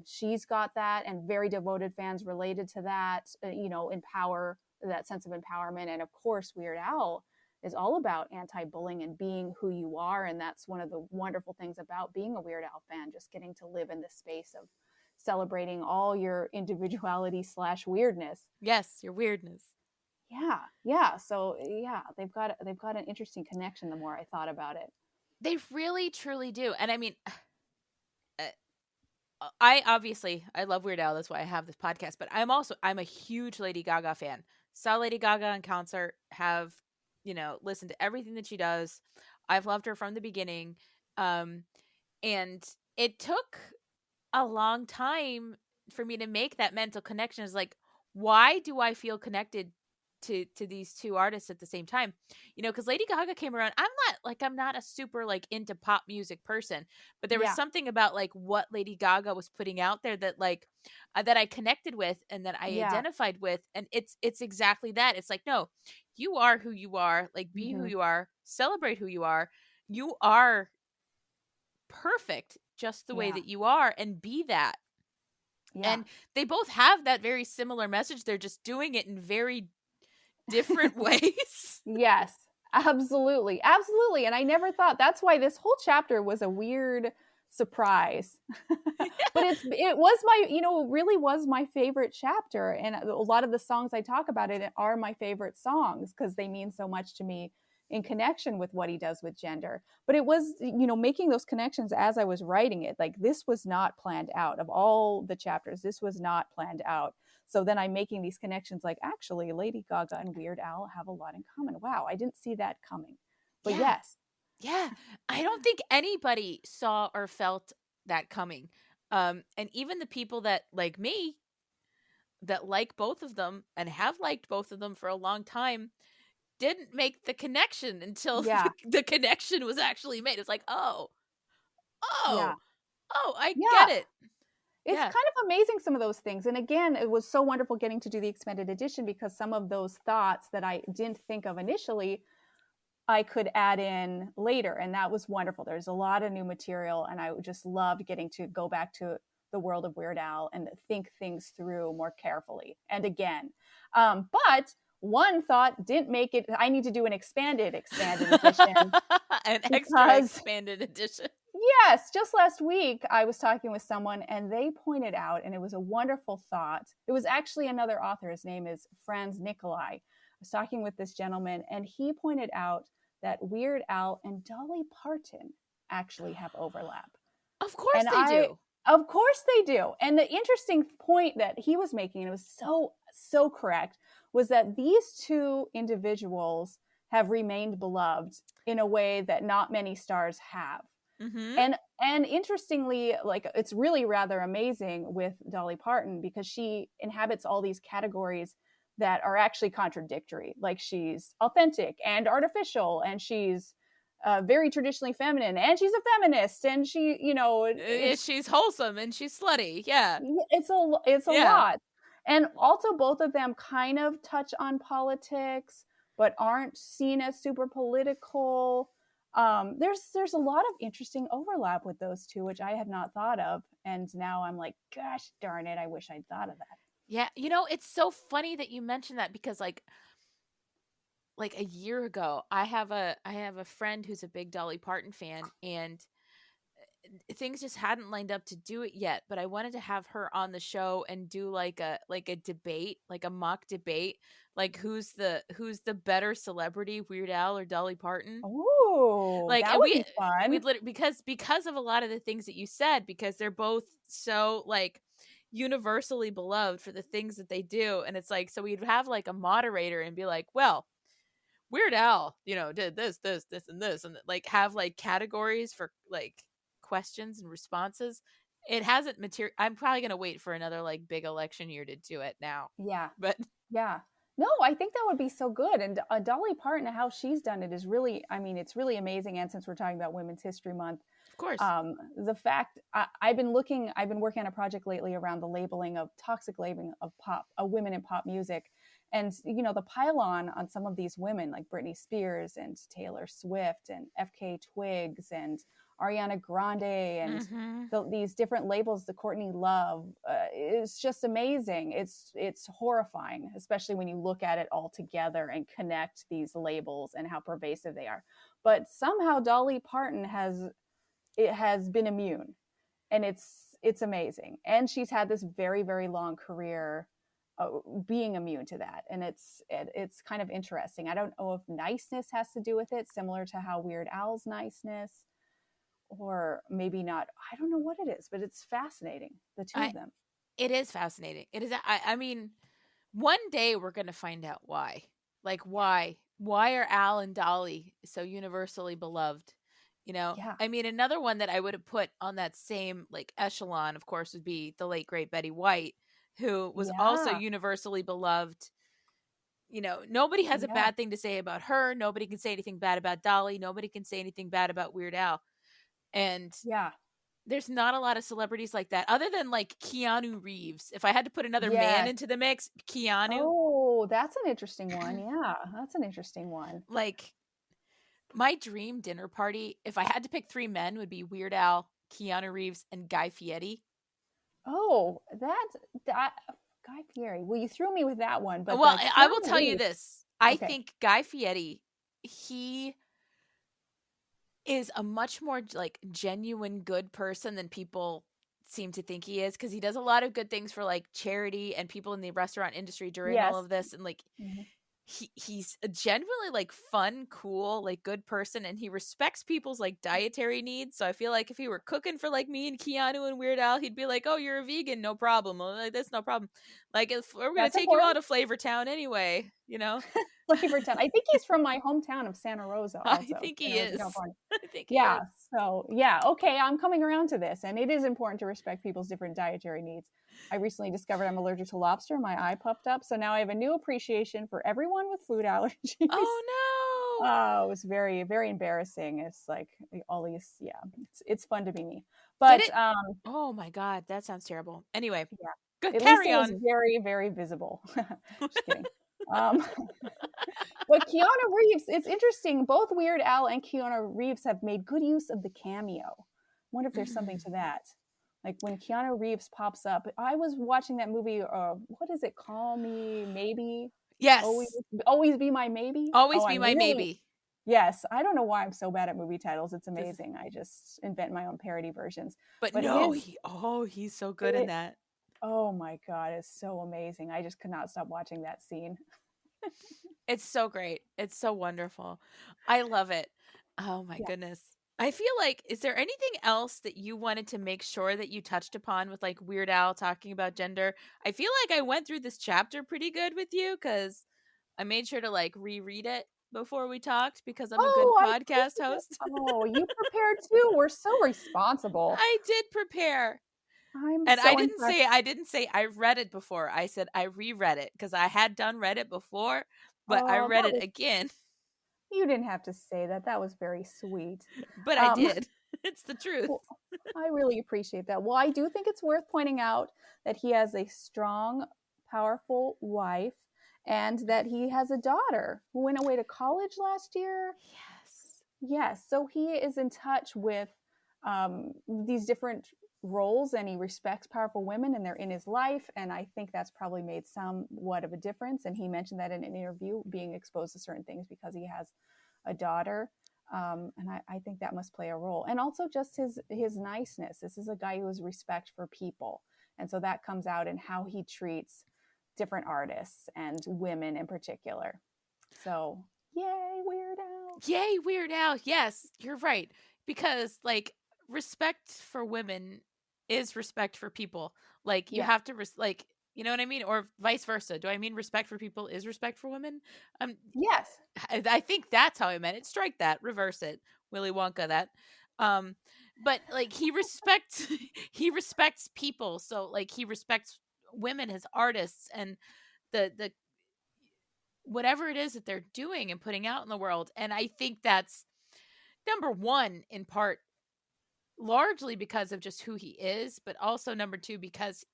She's got that, and very devoted fans related to that, that sense of empowerment. And of course, Weird Al is all about anti-bullying and being who you are. And that's one of the wonderful things about being a Weird Al fan, just getting to live in this space of celebrating all your individuality / weirdness. Yes, your weirdness. Yeah. So yeah, they've got an interesting connection the more I thought about it. They really, truly do. And I mean, I love Weird Al. That's why I have this podcast. But I'm a huge Lady Gaga fan. Saw Lady Gaga in concert. Have, you know, listened to everything that she does. I've loved her from the beginning. And it took a long time for me to make that mental connection. It's like, why do I feel connected to these two artists at the same time? You know, because Lady Gaga came around. I'm not a super like into pop music person, but there was something about like what Lady Gaga was putting out there that like that I connected with and that I identified with. And it's exactly that. It's like, no, you are who you are. Like, be who you are. Celebrate who you are. You are perfect just the way that you are, and be that. And they both have that very similar message. They're just doing it in very different ways. Yes, absolutely. And I never thought, that's why this whole chapter was a weird surprise. But it was really was my favorite chapter. And a lot of the songs I talk about it are my favorite songs because they mean so much to me in connection with what he does with gender. But it was, making those connections as I was writing it, like this was not planned out. Of all the chapters, this was not planned out. So then I'm making these connections like, actually, Lady Gaga and Weird Al have a lot in common. Wow, I didn't see that coming. But yes. Yeah, I don't think anybody saw or felt that coming. And even the people that, like me, that like both of them and have liked both of them for a long time, didn't make the connection until the connection was actually made. It's like, I get it. It's kind of amazing, some of those things. And again, it was so wonderful getting to do the expanded edition because some of those thoughts that I didn't think of initially, I could add in later. And that was wonderful. There's a lot of new material, and I just loved getting to go back to the world of Weird Al and think things through more carefully. And again, but one thought didn't make it. I need to do an expanded edition. An extra expanded edition. Yes, just last week I was talking with someone and they pointed out, and it was a wonderful thought. It was actually another author. His name is Franz Nicolai. I was talking with this gentleman and he pointed out that Weird Al and Dolly Parton actually have overlap. Of course they do. Of course they do. And the interesting point that he was making, and it was so correct, was that these two individuals have remained beloved in a way that not many stars have. Mm-hmm. And interestingly, like, it's really rather amazing with Dolly Parton because she inhabits all these categories that are actually contradictory. Like, she's authentic and artificial, and she's very traditionally feminine, and she's a feminist, and she, she's wholesome and she's slutty. Yeah, it's a lot. And also, both of them kind of touch on politics, but aren't seen as super political. There's a lot of interesting overlap with those two, which I had not thought of. And now I'm like, gosh darn it, I wish I'd thought of that. Yeah, it's so funny that you mentioned that because like a year ago, I have a friend who's a big Dolly Parton fan, and things just hadn't lined up to do it yet, but I wanted to have her on the show and do like a debate, like a mock debate, like who's the better celebrity, Weird Al or Dolly Parton. Oh, like, that would be fun. We'd because of a lot of the things that you said, because they're both so like universally beloved for the things that they do, and it's like, so we'd have like a moderator and be like, well, Weird Al, did this, and this, and like have like categories for like questions and responses. It hasn't I'm probably gonna wait for another like big election year to do it now. Yeah, but yeah, no, I think that would be so good. And Dolly Parton, how she's done it is really, I mean, it's really amazing. And since we're talking about Women's History Month, of course, the fact I've been working on a project lately around the toxic labeling of women in pop music. And, the pile-on some of these women like Britney Spears and Taylor Swift and FK Twigs and Ariana Grande and these different labels, the Courtney Love, is just amazing. It's horrifying, especially when you look at it all together and connect these labels and how pervasive they are. But somehow Dolly Parton has been immune, and it's amazing. And she's had this very, very long career being immune to that, and it's kind of interesting. I don't know if niceness has to do with it, similar to how Weird Al's niceness, or maybe not. I don't know what it is, but it's fascinating, the two of them. It is fascinating. It is. I mean, one day we're gonna find out why. Like, why are Al and Dolly so universally beloved? Yeah. I mean, another one that I would have put on that same like echelon, of course, would be the late great Betty White, who was also universally beloved. Nobody has a bad thing to say about her. Nobody can say anything bad about Dolly. Nobody can say anything bad about Weird Al. And there's not a lot of celebrities like that, other than like Keanu Reeves. If I had to put another man into the mix, Keanu. Oh, that's an interesting one. Yeah, that's an interesting one. Like, my dream dinner party, if I had to pick 3 men, would be Weird Al, Keanu Reeves, and Guy Fieri. Oh, that Guy Fieri. Well, you threw me with that one, but I will tell you this. I think Guy Fieri, he is a much more like genuine good person than people seem to think he is, because he does a lot of good things for like charity and people in the restaurant industry during all of this, and like he's a genuinely like fun, cool, like good person, and he respects people's like dietary needs. So I feel like if he were cooking for like me and Keanu and Weird Al, he'd be like, "Oh, you're a vegan, no problem. Well, like, that's no problem. Like, if we're gonna take you out of Flavor Town anyway, Flavor Town. I think he's from my hometown of Santa Rosa. Also, I think he is. I think he is. So okay, I'm coming around to this, and it is important to respect people's different dietary needs. I recently discovered I'm allergic to lobster. My eye puffed up, so now I have a new appreciation for everyone with food allergies. Oh no! Oh, it was very, very embarrassing. It's like all these, it's fun to be me. But oh my god, that sounds terrible. Anyway, at carry least on. It was very, very visible. Just kidding. But Keanu Reeves, it's interesting. Both Weird Al and Keanu Reeves have made good use of the cameo. I wonder if there's something to that. Like when Keanu Reeves pops up, I was watching that movie. What is it? Call Me Maybe. Yes. Always be my maybe. Always be my maybe. Yes, I don't know why I'm so bad at movie titles. It's amazing. I just invent my own parody versions. But But no, his, he's so good in it, that. oh my God, it's so amazing. I just could not stop watching that scene. It's so great. It's so wonderful. I love it. Oh my Yeah. goodness. I feel like, is there anything else that you wanted to make sure that you touched upon with like Weird Al talking about gender? I feel like I went through this chapter pretty good with you because I made sure to like reread it before we talked because I'm a good Oh, I podcast host. oh, you prepared too. We're so responsible. I did prepare. I'm And so impressed. I didn't say I read it before. I said I reread it because I had read it before, but I Oh, read it again. you didn't have to say that. That was very sweet. But I did. It's the truth. Well, I really appreciate that. Well, I do think it's worth pointing out that he has a strong, powerful wife and that he has a daughter who went away to college last year. Yes. Yes. So he is in touch with these different roles and he respects powerful women and they're in his life. And I think that's probably made somewhat of a difference. And he mentioned that in an interview, being exposed to certain things because he has a daughter. And I think that must play a role. And also just his niceness. This is a guy who has respect for people. And so that comes out in how he treats different artists and women in particular. So yay, Weird Al. Yay, Weird Al. Yes, you're right. Because like respect for women is respect for people. Like you have to like, you know what I mean? Or vice versa. Do I mean respect for people is respect for women? Yes. I think that's how I meant it. Strike that, reverse it. Willy Wonka that. But like he respects people. So like he respects women as artists and the whatever it is that they're doing and putting out in the world. And I think that's number one, in part, largely because of just who he is, but also number two, because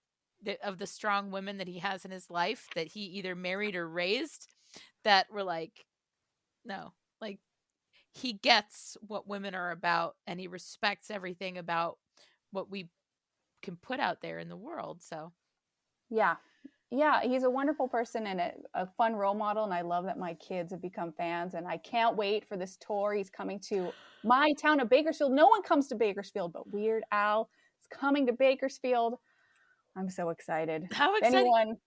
of the strong women that he has in his life that he either married or raised that were like, no, like he gets what women are about and he respects everything about what we can put out there in the world. So yeah, he's a wonderful person and a fun role model. And I love that my kids have become fans. And I can't wait for this tour. He's coming to my town of Bakersfield. No one comes to Bakersfield, but Weird Al is coming to Bakersfield. I'm so excited. how exciting!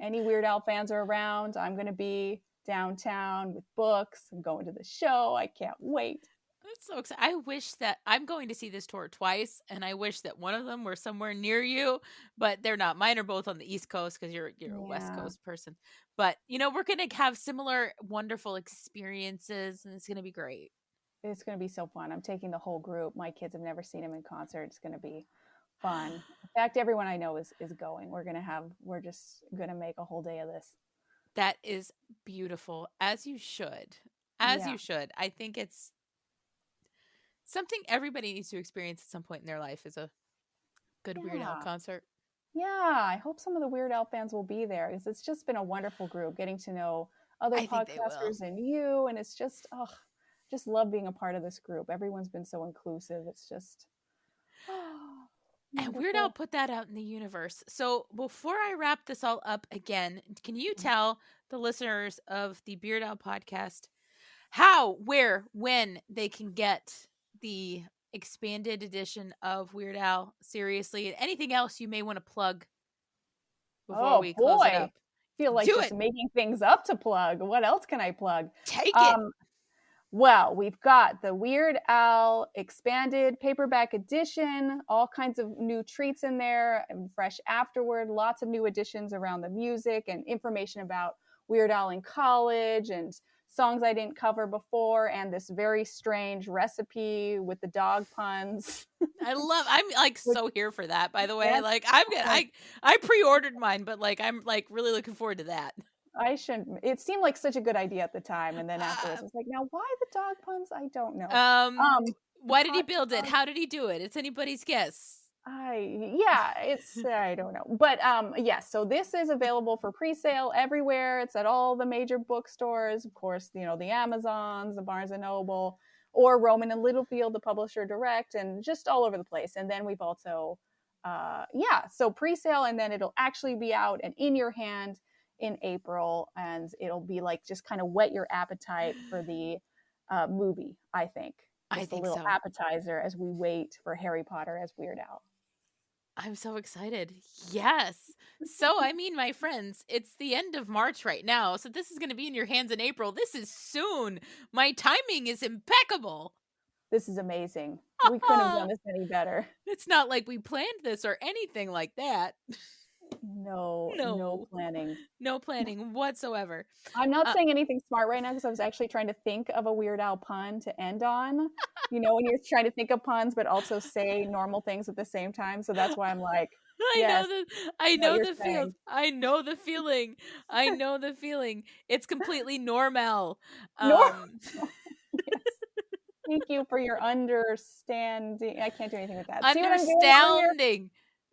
Any Weird Al fans are around, I'm going to be downtown with books. I'm going to the show. I can't wait. That's so exciting. I wish that I'm going to see this tour twice, and I wish that one of them were somewhere near you, but they're not. Mine are both on the East Coast because you're a West Coast person. But you know, we're going to have similar wonderful experiences, and it's going to be great. It's going to be so fun. I'm taking the whole group. My kids have never seen him in concert. It's going to be fun. In fact, everyone I know is going. We're just going to make a whole day of this. That is beautiful, as you should. You should. I think it's something everybody needs to experience at some point in their life is a good Weird Al concert. Yeah, I hope some of the Weird Al fans will be there because it's just been a wonderful group getting to know other podcasters and you. And it's just, just love being a part of this group. Everyone's been so inclusive. It's just, and Weird Al put that out in the universe. So before I wrap this all up again, can you tell the listeners of the Beard Al podcast how, where, when they can get the expanded edition of Weird Al? Seriously, and anything else you may want to plug before we close it up? I feel like just making things up to plug. What else can I plug? Take it. Well, we've got the Weird Al expanded paperback edition, all kinds of new treats in there, and fresh afterward, lots of new additions around the music and information about Weird Al in college and songs I didn't cover before, and this very strange recipe with the dog puns. I'm like so here for that, by the way. Like I pre-ordered mine, but like I'm like really looking forward to that. I shouldn't. It seemed like such a good idea at the time, and then afterwards, it's like, now why the dog puns? I don't know. Why did he build it? How did he do it? It's anybody's guess. I don't know, but so this is available for pre-sale everywhere. It's at all the major bookstores, of course, the Amazons, the Barnes and Noble, or Rowman and Littlefield, the publisher direct, and just all over the place. And then we've also, so pre-sale, and then it'll actually be out and in your hand in April, and it'll be like just kind of whet your appetite for the movie, I think. I Just a think little so. appetizer as we wait for Harry Potter as Weird Al. I'm so excited. Yes. So, I mean, my friends, it's the end of March right now. So, this is going to be in your hands in April. This is soon. My timing is impeccable. This is amazing. We couldn't have done this any better. It's not like we planned this or anything like that. No planning. No planning whatsoever. I'm not saying anything smart right now because I was actually trying to think of a Weird Al pun to end on. You know, when you're trying to think of puns but also say normal things at the same time. So that's why I'm like, I know the feeling. I know the feeling. It's completely normal. Yes. Thank you for your understanding. I can't do anything with that. Understanding.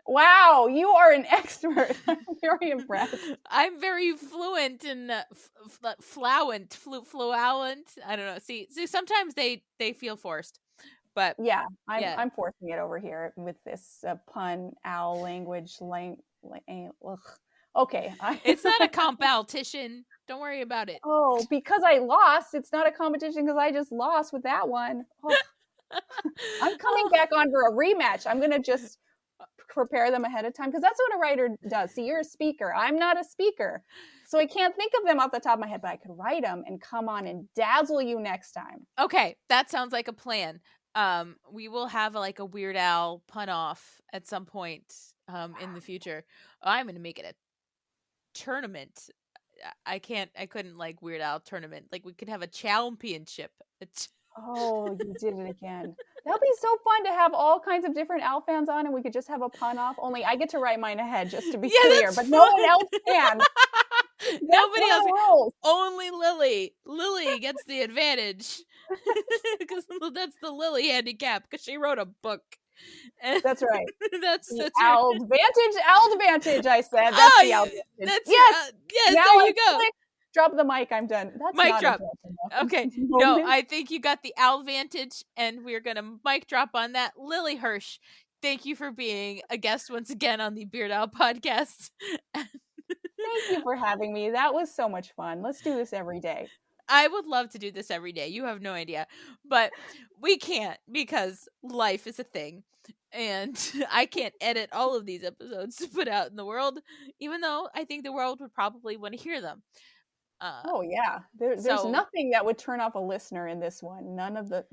Wow, you are an expert. I'm very impressed. I'm very fluent in fluent. I don't know. See, sometimes they feel forced, but yeah, I'm forcing it over here with this pun owl language. Okay, it's not a competition. Don't worry about it. Oh, because I lost. It's not a competition because I just lost with that one. Oh. I'm coming back on for a rematch. I'm gonna just prepare them ahead of time because that's what a writer does. See, you're a speaker. I'm not a speaker, so I can't think of them off the top of my head, but I could write them and come on and dazzle you next time. Okay, that sounds like a plan. We will have like a Weird Al pun off at some point in the future. I'm gonna make it a tournament. I couldn't like Weird Al tournament. Like we could have a championship. Oh, you did it again. That'll be so fun to have all kinds of different Al fans on, and we could just have a pun off. Only I get to write mine ahead, just to be clear, but no one else can. Nobody else. Rules. Only Lily. Lily gets the advantage because that's the Lily handicap because she wrote a book. That's right. That's Al advantage. I said that's the Al advantage. Yes. Yes. There you go. Drop the mic. I'm done. That's mic not drop. Okay. No, I think you got the Al advantage, and we're gonna mic drop on that. Lily Hirsch, thank you for being a guest once again on the Beard Al podcast. Thank you for having me. That was so much fun. Let's do this every day. I would love to do this every day. You have no idea, but we can't because life is a thing. And I can't edit all of these episodes to put out in the world, even though I think the world would probably want to hear them. Oh yeah, there's nothing that would turn off a listener in this one. None of the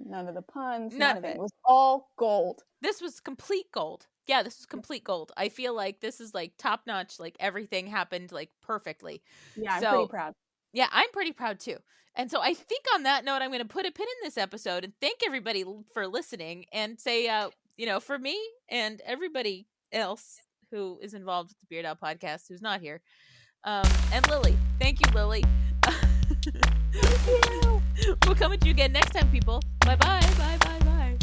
puns. None of it. It was all gold. This was complete gold. Yeah, this was complete gold. I feel like this is like top notch. Like everything happened like perfectly. Yeah, I'm pretty proud. Yeah, I'm pretty proud too. And so I think on that note, I'm going to put a pin in this episode and thank everybody for listening and say, for me and everybody else who is involved with the Beard Al podcast who's not here. And Lily. Thank you, Lily. Thank you. We'll come at you again next time, people. Bye-bye. Bye-bye. Bye. Bye.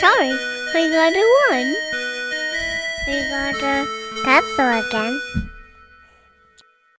Sorry, we got a one. We got a cancel again.